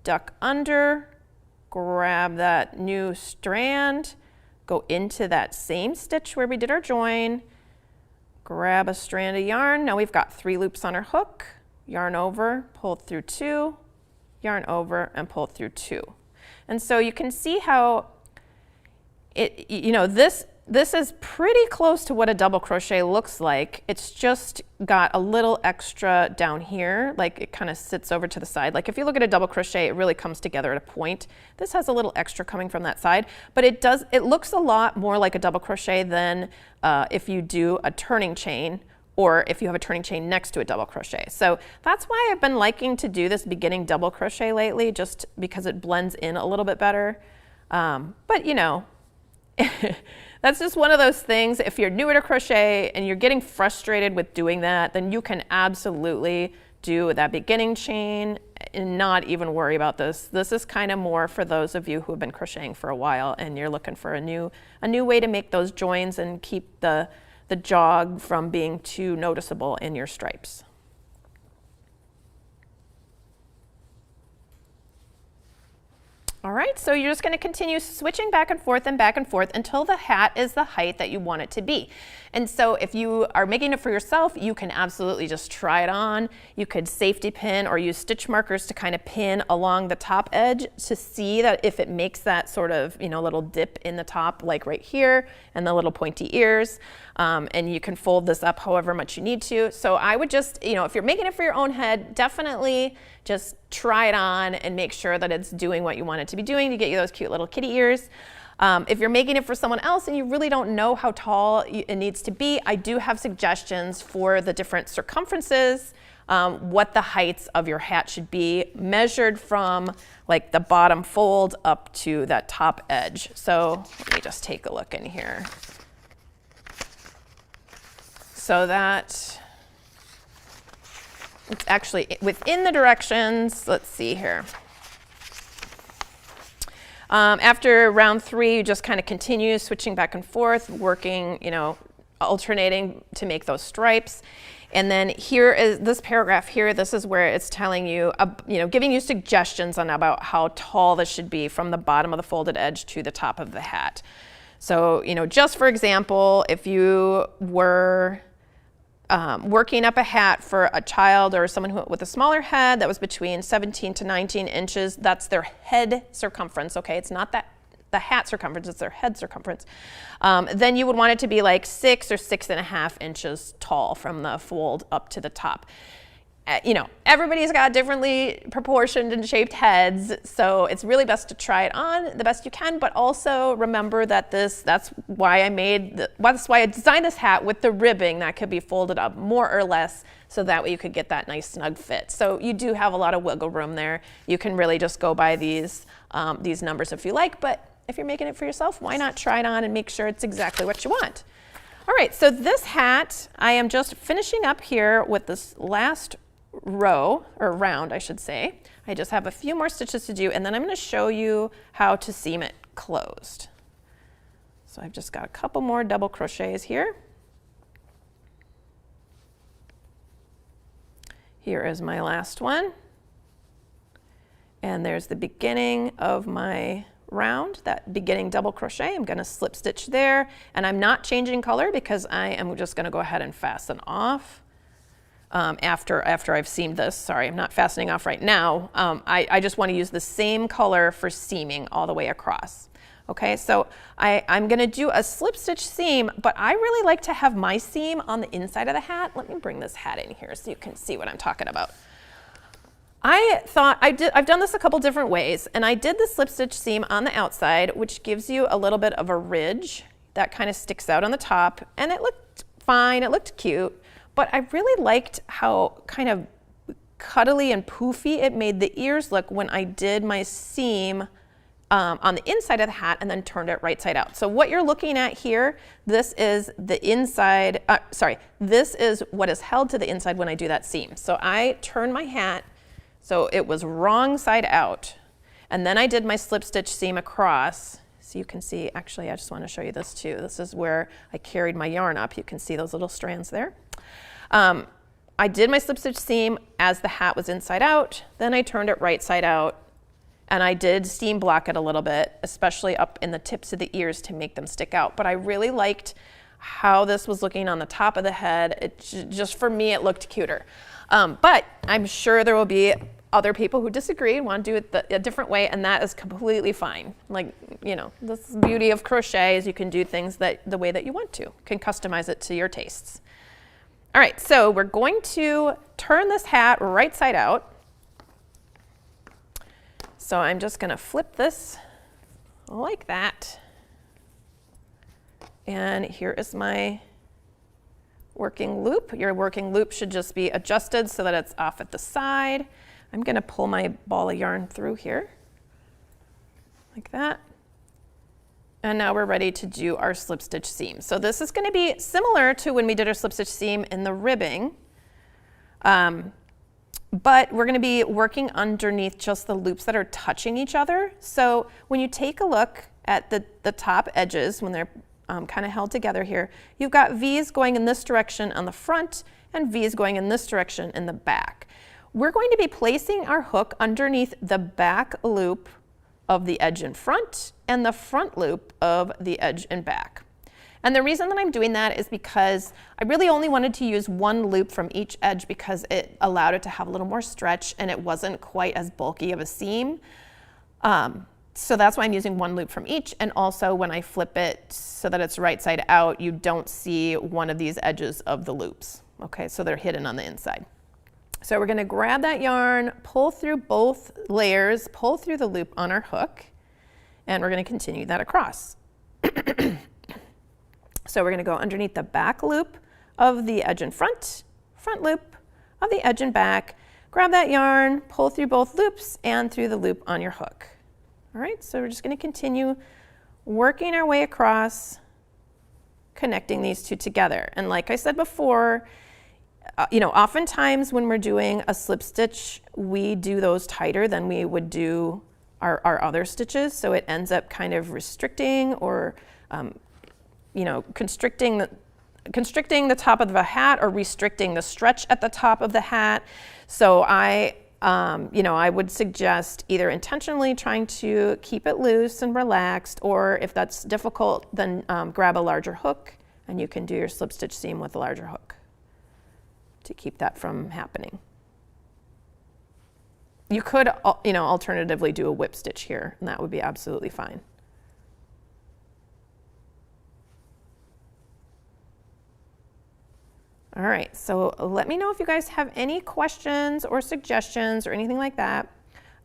duck under, grab that new strand, go into that same stitch where we did our join, grab a strand of yarn. Now we've got 3 loops on our hook, yarn over, pull through 2, yarn over, and pull through 2. And so you can see how this is pretty close to what a double crochet looks like. It's just got a little extra down here, like it kind of sits over to the side. Like if you look at a double crochet, it really comes together at a point. This has a little extra coming from that side, but it looks a lot more like a double crochet than if you do a turning chain, or if you have a turning chain next to a double crochet. So that's why I've been liking to do this beginning double crochet lately, just because it blends in a little bit better. But you know, that's just one of those things. If you're newer to crochet and you're getting frustrated with doing that, then you can absolutely do that beginning chain and not even worry about this. This is kind of more for those of you who have been crocheting for a while and you're looking for a new way to make those joins and keep the jog from being too noticeable in your stripes. All right, so you're just going to continue switching back and forth until the hat is the height that you want it to be. And so if you are making it for yourself, you can absolutely just try it on. You could safety pin or use stitch markers to kind of pin along the top edge to see that if it makes that sort of, little dip in the top, like right here, and the little pointy ears. And you can fold this up however much you need to. So I would just, if you're making it for your own head, definitely just try it on and make sure that it's doing what you want it to be doing to get you those cute little kitty ears. If you're making it for someone else and you really don't know how tall it needs to be, I do have suggestions for the different circumferences, what the heights of your hat should be, measured from like the bottom fold up to that top edge. So let me just take a look in here. So that it's actually within the directions. Let's see here. After round 3, you just kind of continue switching back and forth, working, alternating to make those stripes. And then here is this paragraph here. This is where it's telling you, giving you suggestions on about how tall this should be from the bottom of the folded edge to the top of the hat. So, just for example, if you were working up a hat for a child or someone with a smaller head that was between 17 to 19 inches, that's their head circumference, okay? It's not the hat circumference, it's their head circumference. Then you would want it to be like 6 or 6.5 inches tall from the fold up to the top. Everybody's got differently proportioned and shaped heads, so it's really best to try it on the best you can, but also remember that that's why I designed this hat with the ribbing that could be folded up more or less, so that way you could get that nice snug fit. So you do have a lot of wiggle room there. You can really just go by these numbers if you like, but if you're making it for yourself, why not try it on and make sure it's exactly what you want. All right, so this hat, I am just finishing up here with this last row, or round I should say. I just have a few more stitches to do, and then I'm going to show you how to seam it closed. So I've just got a couple more double crochets here. Here is my last one, and there's the beginning of my round, that beginning double crochet. I'm going to slip stitch there, and I'm not changing color because I am just going to go ahead and fasten off. after I've seamed this. Sorry, I'm not fastening off right now. I just want to use the same color for seaming all the way across. Okay, so I'm going to do a slip stitch seam, but I really like to have my seam on the inside of the hat. Let me bring this hat in here so you can see what I'm talking about. I've done this a couple different ways, and I did the slip stitch seam on the outside, which gives you a little bit of a ridge that kind of sticks out on the top, and it looked fine, it looked cute, but I really liked how kind of cuddly and poofy it made the ears look when I did my seam on the inside of the hat and then turned it right side out. So what you're looking at here, this is the inside, this is what is held to the inside when I do that seam. So I turned my hat so it was wrong side out, and then I did my slip stitch seam across. So you can see, actually I just want to show you this too. This is where I carried my yarn up. You can see those little strands there. I did my slip stitch seam as the hat was inside out, then I turned it right side out, and I did seam block it a little bit, especially up in the tips of the ears to make them stick out. But I really liked how this was looking on the top of the head. Just for me, it looked cuter. But I'm sure there will be other people who disagree and want to do it a different way, and that is completely fine. Like, you know, the beauty of crochet is you can do things the way that you want to. You can customize it to your tastes. All right, so we're going to turn this hat right side out. So I'm just going to flip this like that. And here is my working loop. Your working loop should just be adjusted so that it's off at the side. I'm going to pull my ball of yarn through here like that. And now we're ready to do our slip stitch seam. So this is going to be similar to when we did our slip stitch seam in the ribbing. But we're going to be working underneath just the loops that are touching each other. So when you take a look at the top edges, when they're kind of held together here, you've got V's going in this direction on the front and V's going in this direction in the back. We're going to be placing our hook underneath the back loop of the edge in front and the front loop of the edge in back. And the reason that I'm doing that is because I really only wanted to use one loop from each edge because it allowed it to have a little more stretch and it wasn't quite as bulky of a seam. So that's why I'm using one loop from each, and also when I flip it so that it's right side out, you don't see one of these edges of the loops. Okay, so they're hidden on the inside. So we're going to grab that yarn, pull through both layers, pull through the loop on our hook, and we're going to continue that across. So we're going to go underneath the back loop of the edge in front, front loop of the edge in back, grab that yarn, pull through both loops and through the loop on your hook. All right, so we're just going to continue working our way across, connecting these two together. And like I said before, you know, oftentimes when we're doing a slip stitch, we do those tighter than we would do our other stitches. So it ends up kind of restricting or, you know, constricting the top of the hat or restricting the stretch at the top of the hat. So you know, I would suggest either intentionally trying to keep it loose and relaxed, or if that's difficult, then grab a larger hook and you can do your slip stitch seam with a larger hook to keep that from happening. You could, you know, alternatively do a whip stitch here, and that would be absolutely fine. All right, so let me know if you guys have any questions or suggestions or anything like that.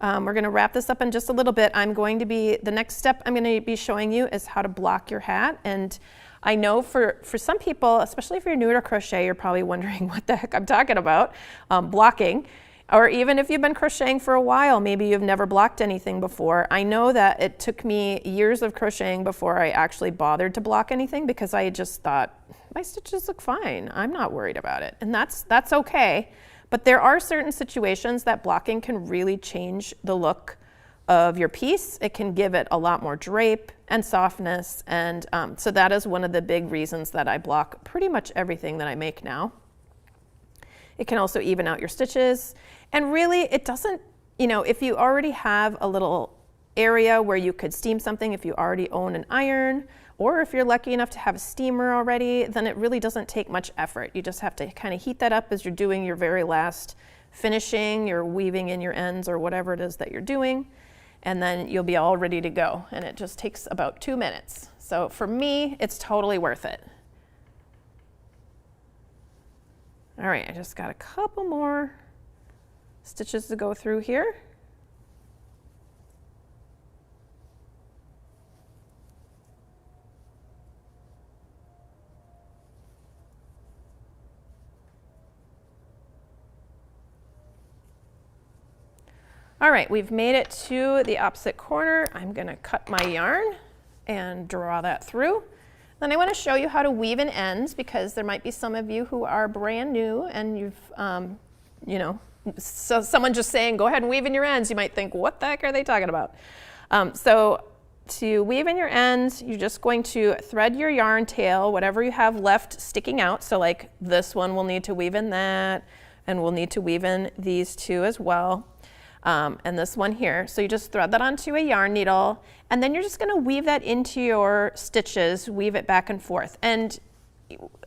We're going to wrap this up in just a little bit. The next step I'm going to be showing you is how to block your hat. And I know for some people, especially if you're new to crochet, you're probably wondering what the heck I'm talking about, blocking. Or even if you've been crocheting for a while, maybe you've never blocked anything before. I know that it took me years of crocheting before I actually bothered to block anything, because I just thought, my stitches look fine, I'm not worried about it. And that's okay. But there are certain situations that blocking can really change the look of your piece. It can give it a lot more drape and softness. And so that is one of the big reasons that I block pretty much everything that I make now. It can also even out your stitches. And really, it doesn't, you know, if you already have a little area where you could steam something, if you already own an iron Or if you're lucky enough to have a steamer already, then it really doesn't take much effort. You just have to kind of heat that up as you're doing your very last finishing, you're weaving in your ends or whatever it is that you're doing, and then you'll be all ready to go. And it just takes about 2 minutes. So for me, it's totally worth it. All right, I just got a couple more stitches to go through here. All right, we've made it to the opposite corner. I'm gonna cut my yarn and draw that through. Then I want to show you how to weave in ends, because there might be some of you who are brand new and you've, you know, so someone just saying, go ahead and weave in your ends, you might think, what the heck are they talking about? So to weave in your ends, you're just going to thread your yarn tail, whatever you have left sticking out. So like this one, we'll need to weave in that, and we'll need to weave in these two as well. And this one here. So you just thread that onto a yarn needle, and then you're just going to weave that into your stitches, weave it back and forth. And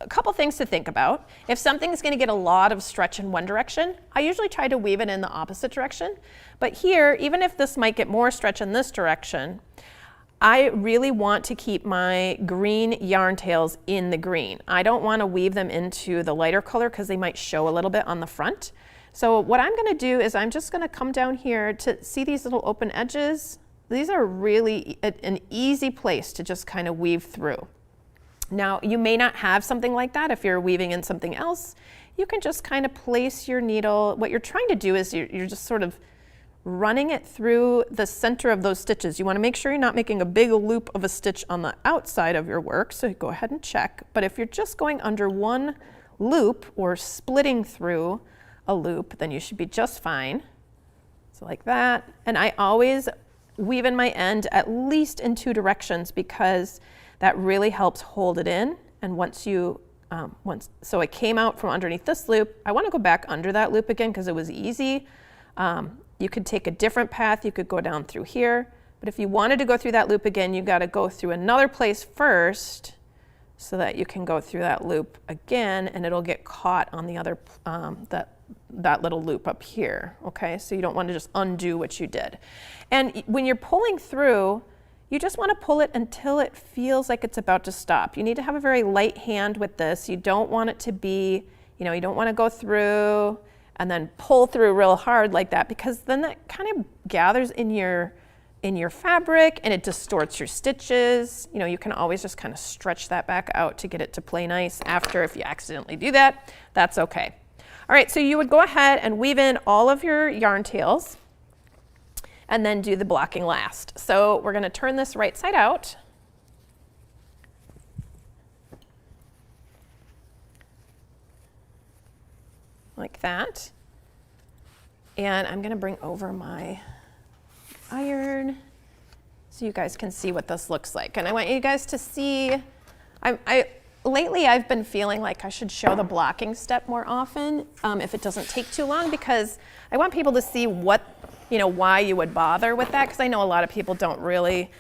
a couple things to think about. If something's going to get a lot of stretch in one direction, I usually try to weave it in the opposite direction. But here, even if this might get more stretch in this direction, I really want to keep my green yarn tails in the green. I don't want to weave them into the lighter color because they might show a little bit on the front. So what I'm going to do is I'm just going to come down here to see these little open edges. These are really an easy place to just kind of weave through. Now, you may not have something like that if you're weaving in something else. You can just kind of place your needle. What you're trying to do is you're just sort of running it through the center of those stitches. You want to make sure you're not making a big loop of a stitch on the outside of your work, so go ahead and check. But if you're just going under one loop or splitting through a loop, then you should be just fine. So like that. And I always weave in my end at least in 2 directions, because that really helps hold it in. And once you, so I came out from underneath this loop, I want to go back under that loop again because it was easy. You could take a different path, you could go down through here, but if you wanted to go through that loop again, you got to go through another place first so that you can go through that loop again, and it'll get caught on the other, that little loop up here, okay? So you don't want to just undo what you did. And when you're pulling through, you just want to pull it until it feels like it's about to stop. You need to have a very light hand with this. You don't want it to be, you know, you don't want to go through and then pull through real hard like that, because then that kind of gathers in your fabric and it distorts your stitches. You know, you can always just kind of stretch that back out to get it to play nice after. If you accidentally do that, that's okay. All right, so you would go ahead and weave in all of your yarn tails and then do the blocking last. So we're going to turn this right side out. Like that. And I'm going to bring over my iron so you guys can see what this looks like. And I want you guys to see, lately I've been feeling like I should show the blocking step more often if it doesn't take too long, because I want people to see what, you know, why you would bother with that, because I know a lot of people don't really,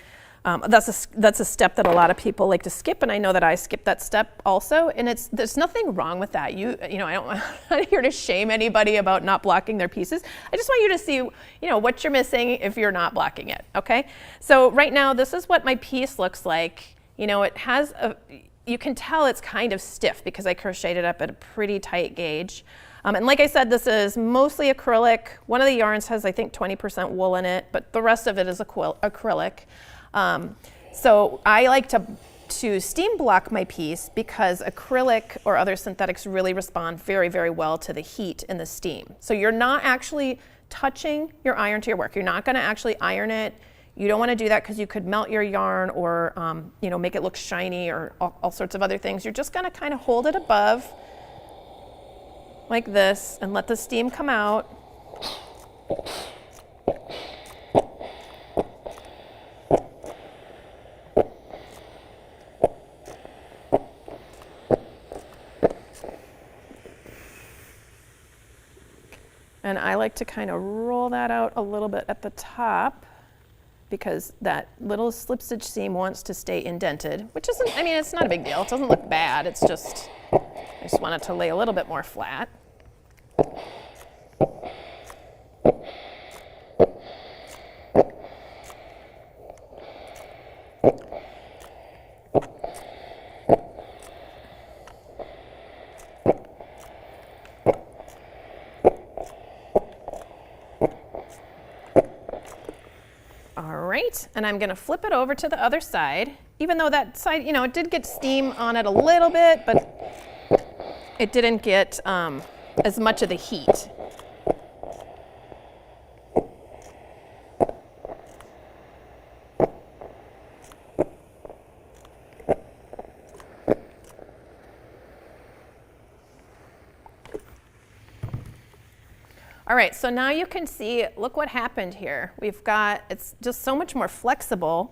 that's a step that a lot of people like to skip, and I know that I skip that step also, and there's nothing wrong with that. You know, I'm not here to shame anybody about not blocking their pieces. I just want you to see, you know, what you're missing if you're not blocking it, okay? So right now, this is what my piece looks like. You know, it has you can tell it's kind of stiff because I crocheted it up at a pretty tight gauge. And like I said, this is mostly acrylic. One of the yarns has, I think, 20% wool in it, but the rest of it is acrylic. So I like to steam block my piece because acrylic or other synthetics really respond very, very well to the heat in the steam. So you're not actually touching your iron to your work. You're not going to actually iron it. You don't want to do that because you could melt your yarn or you know, make it look shiny or all sorts of other things. You're just going to kind of hold it above like this and let the steam come out. And I like to kind of roll that out a little bit at the top because that little slip stitch seam wants to stay indented, which isn't, I mean, it's not a big deal. It doesn't look bad. It's just, I just want it to lay a little bit more flat. And I'm going to flip it over to the other side, even though that side, you know, it did get steam on it a little bit, but it didn't get as much of the heat. All right, so now you can see, look what happened here. We've got, it's just so much more flexible,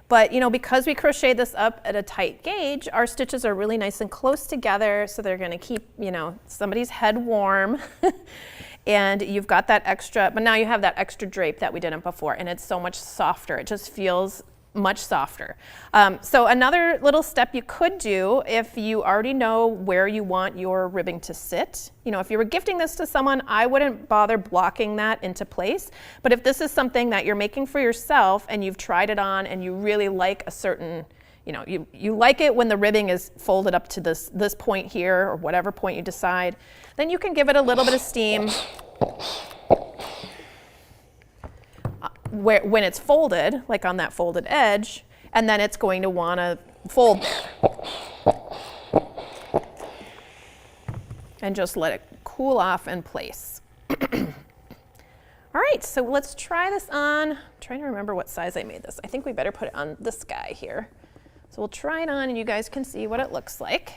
but you know, because we crocheted this up at a tight gauge, our stitches are really nice and close together, so they're gonna keep, you know, somebody's head warm. And you've got that extra, but now you have that extra drape that we didn't before, and it's so much softer. It just feels much softer. So another little step you could do if you already know where you want your ribbing to sit. You know, if you were gifting this to someone, I wouldn't bother blocking that into place. But if this is something that you're making for yourself and you've tried it on and you really like a certain, you know, you like it when the ribbing is folded up to this point here or whatever point you decide, then you can give it a little bit of steam when it's folded, like on that folded edge, and then it's going to want to fold there. And just let it cool off in place. All right, so let's try this on. I'm trying to remember what size I made this. I think we better put it on this guy here. So we'll try it on and you guys can see what it looks like.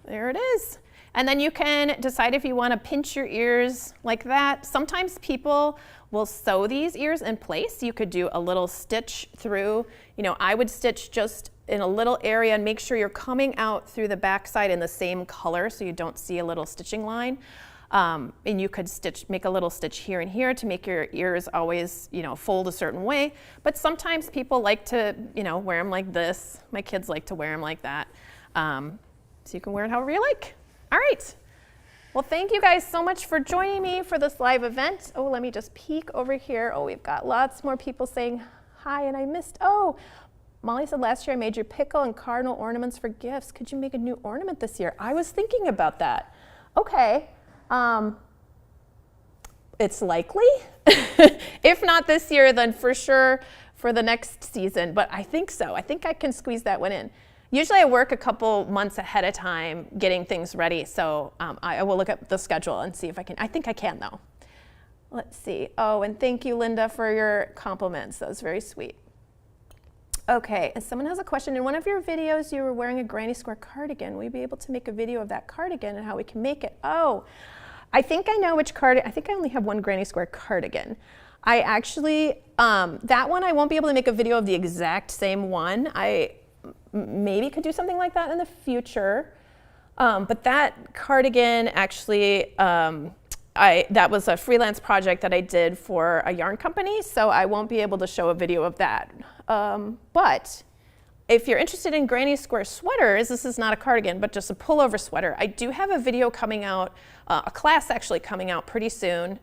There it is. And then you can decide if you want to pinch your ears like that. Sometimes people will sew these ears in place. You could do a little stitch through. You know, I would stitch just in a little area and make sure you're coming out through the back side in the same color so you don't see a little stitching line. And you could make a little stitch here and here to make your ears always, you know, fold a certain way. But sometimes people like to, you know, wear them like this. My kids like to wear them like that. So you can wear it however you like. All right. Well, thank you guys so much for joining me for this live event. Oh, let me just peek over here. Oh, we've got lots more people saying hi, and I missed. Oh, Molly said last year I made your pickle and cardinal ornaments for gifts. Could you make a new ornament this year? I was thinking about that. Okay. It's likely. If not this year, then for sure for the next season. But I think so. I think I can squeeze that one in. Usually I work a couple months ahead of time getting things ready, so I will look at the schedule and see if I can. I think I can, though. Let's see. Oh, and thank you, Linda, for your compliments. That was very sweet. Okay, and someone has a question. In one of your videos, you were wearing a granny square cardigan. Will you be able to make a video of that cardigan and how we can make it? Oh, I think I know which cardigan. I think I only have one granny square cardigan. I actually, that one I won't be able to make a video of the exact same one. I maybe could do something like that in the future. But that cardigan actually, that was a freelance project that I did for a yarn company, so I won't be able to show a video of that. But if you're interested in granny square sweaters, this is not a cardigan, but just a pullover sweater. I do have a video coming out, a class actually coming out pretty soon.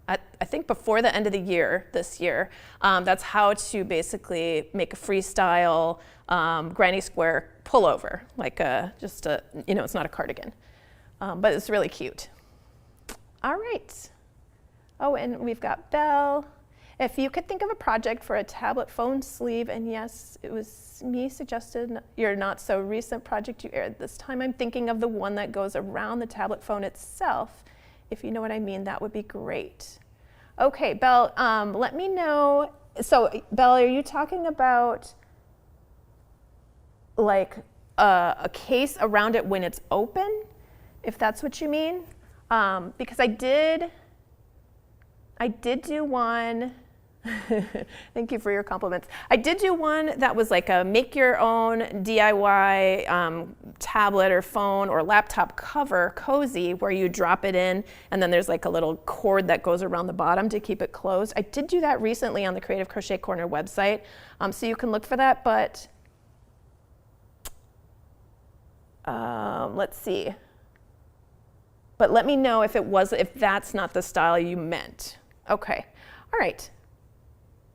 I think before the end of the year, this year. That's how to basically make a freestyle granny square pullover, like just a, you know, it's not a cardigan, but it's really cute. All right. Oh, and we've got Belle. If you could think of a project for a tablet phone sleeve, and yes, it was me suggested your not so recent project you aired this time. I'm thinking of the one that goes around the tablet phone itself. If you know what I mean, that would be great. Okay, Belle, let me know. So, Belle, are you talking about like a case around it when it's open, if that's what you mean? Because I did do one Thank you for your compliments. I did do one that was like a make your own DIY tablet or phone or laptop cover cozy where you drop it in and then there's like a little cord that goes around the bottom to keep it closed. I did do that recently on the Creative Crochet Corner website, so you can look for that, but let's see. But let me know if that's not the style you meant. Okay, all right.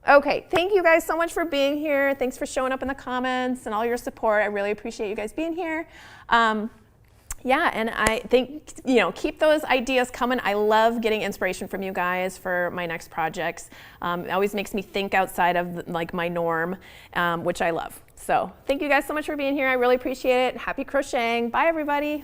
Okay, thank you guys so much for being here. Thanks for showing up in the comments and all your support. I really appreciate you guys being here. Yeah, and I think, keep those ideas coming. I love getting inspiration from you guys for my next projects. It always makes me think outside of like my norm, which I love. So thank you guys so much for being here. I really appreciate it. Happy crocheting. Bye, everybody.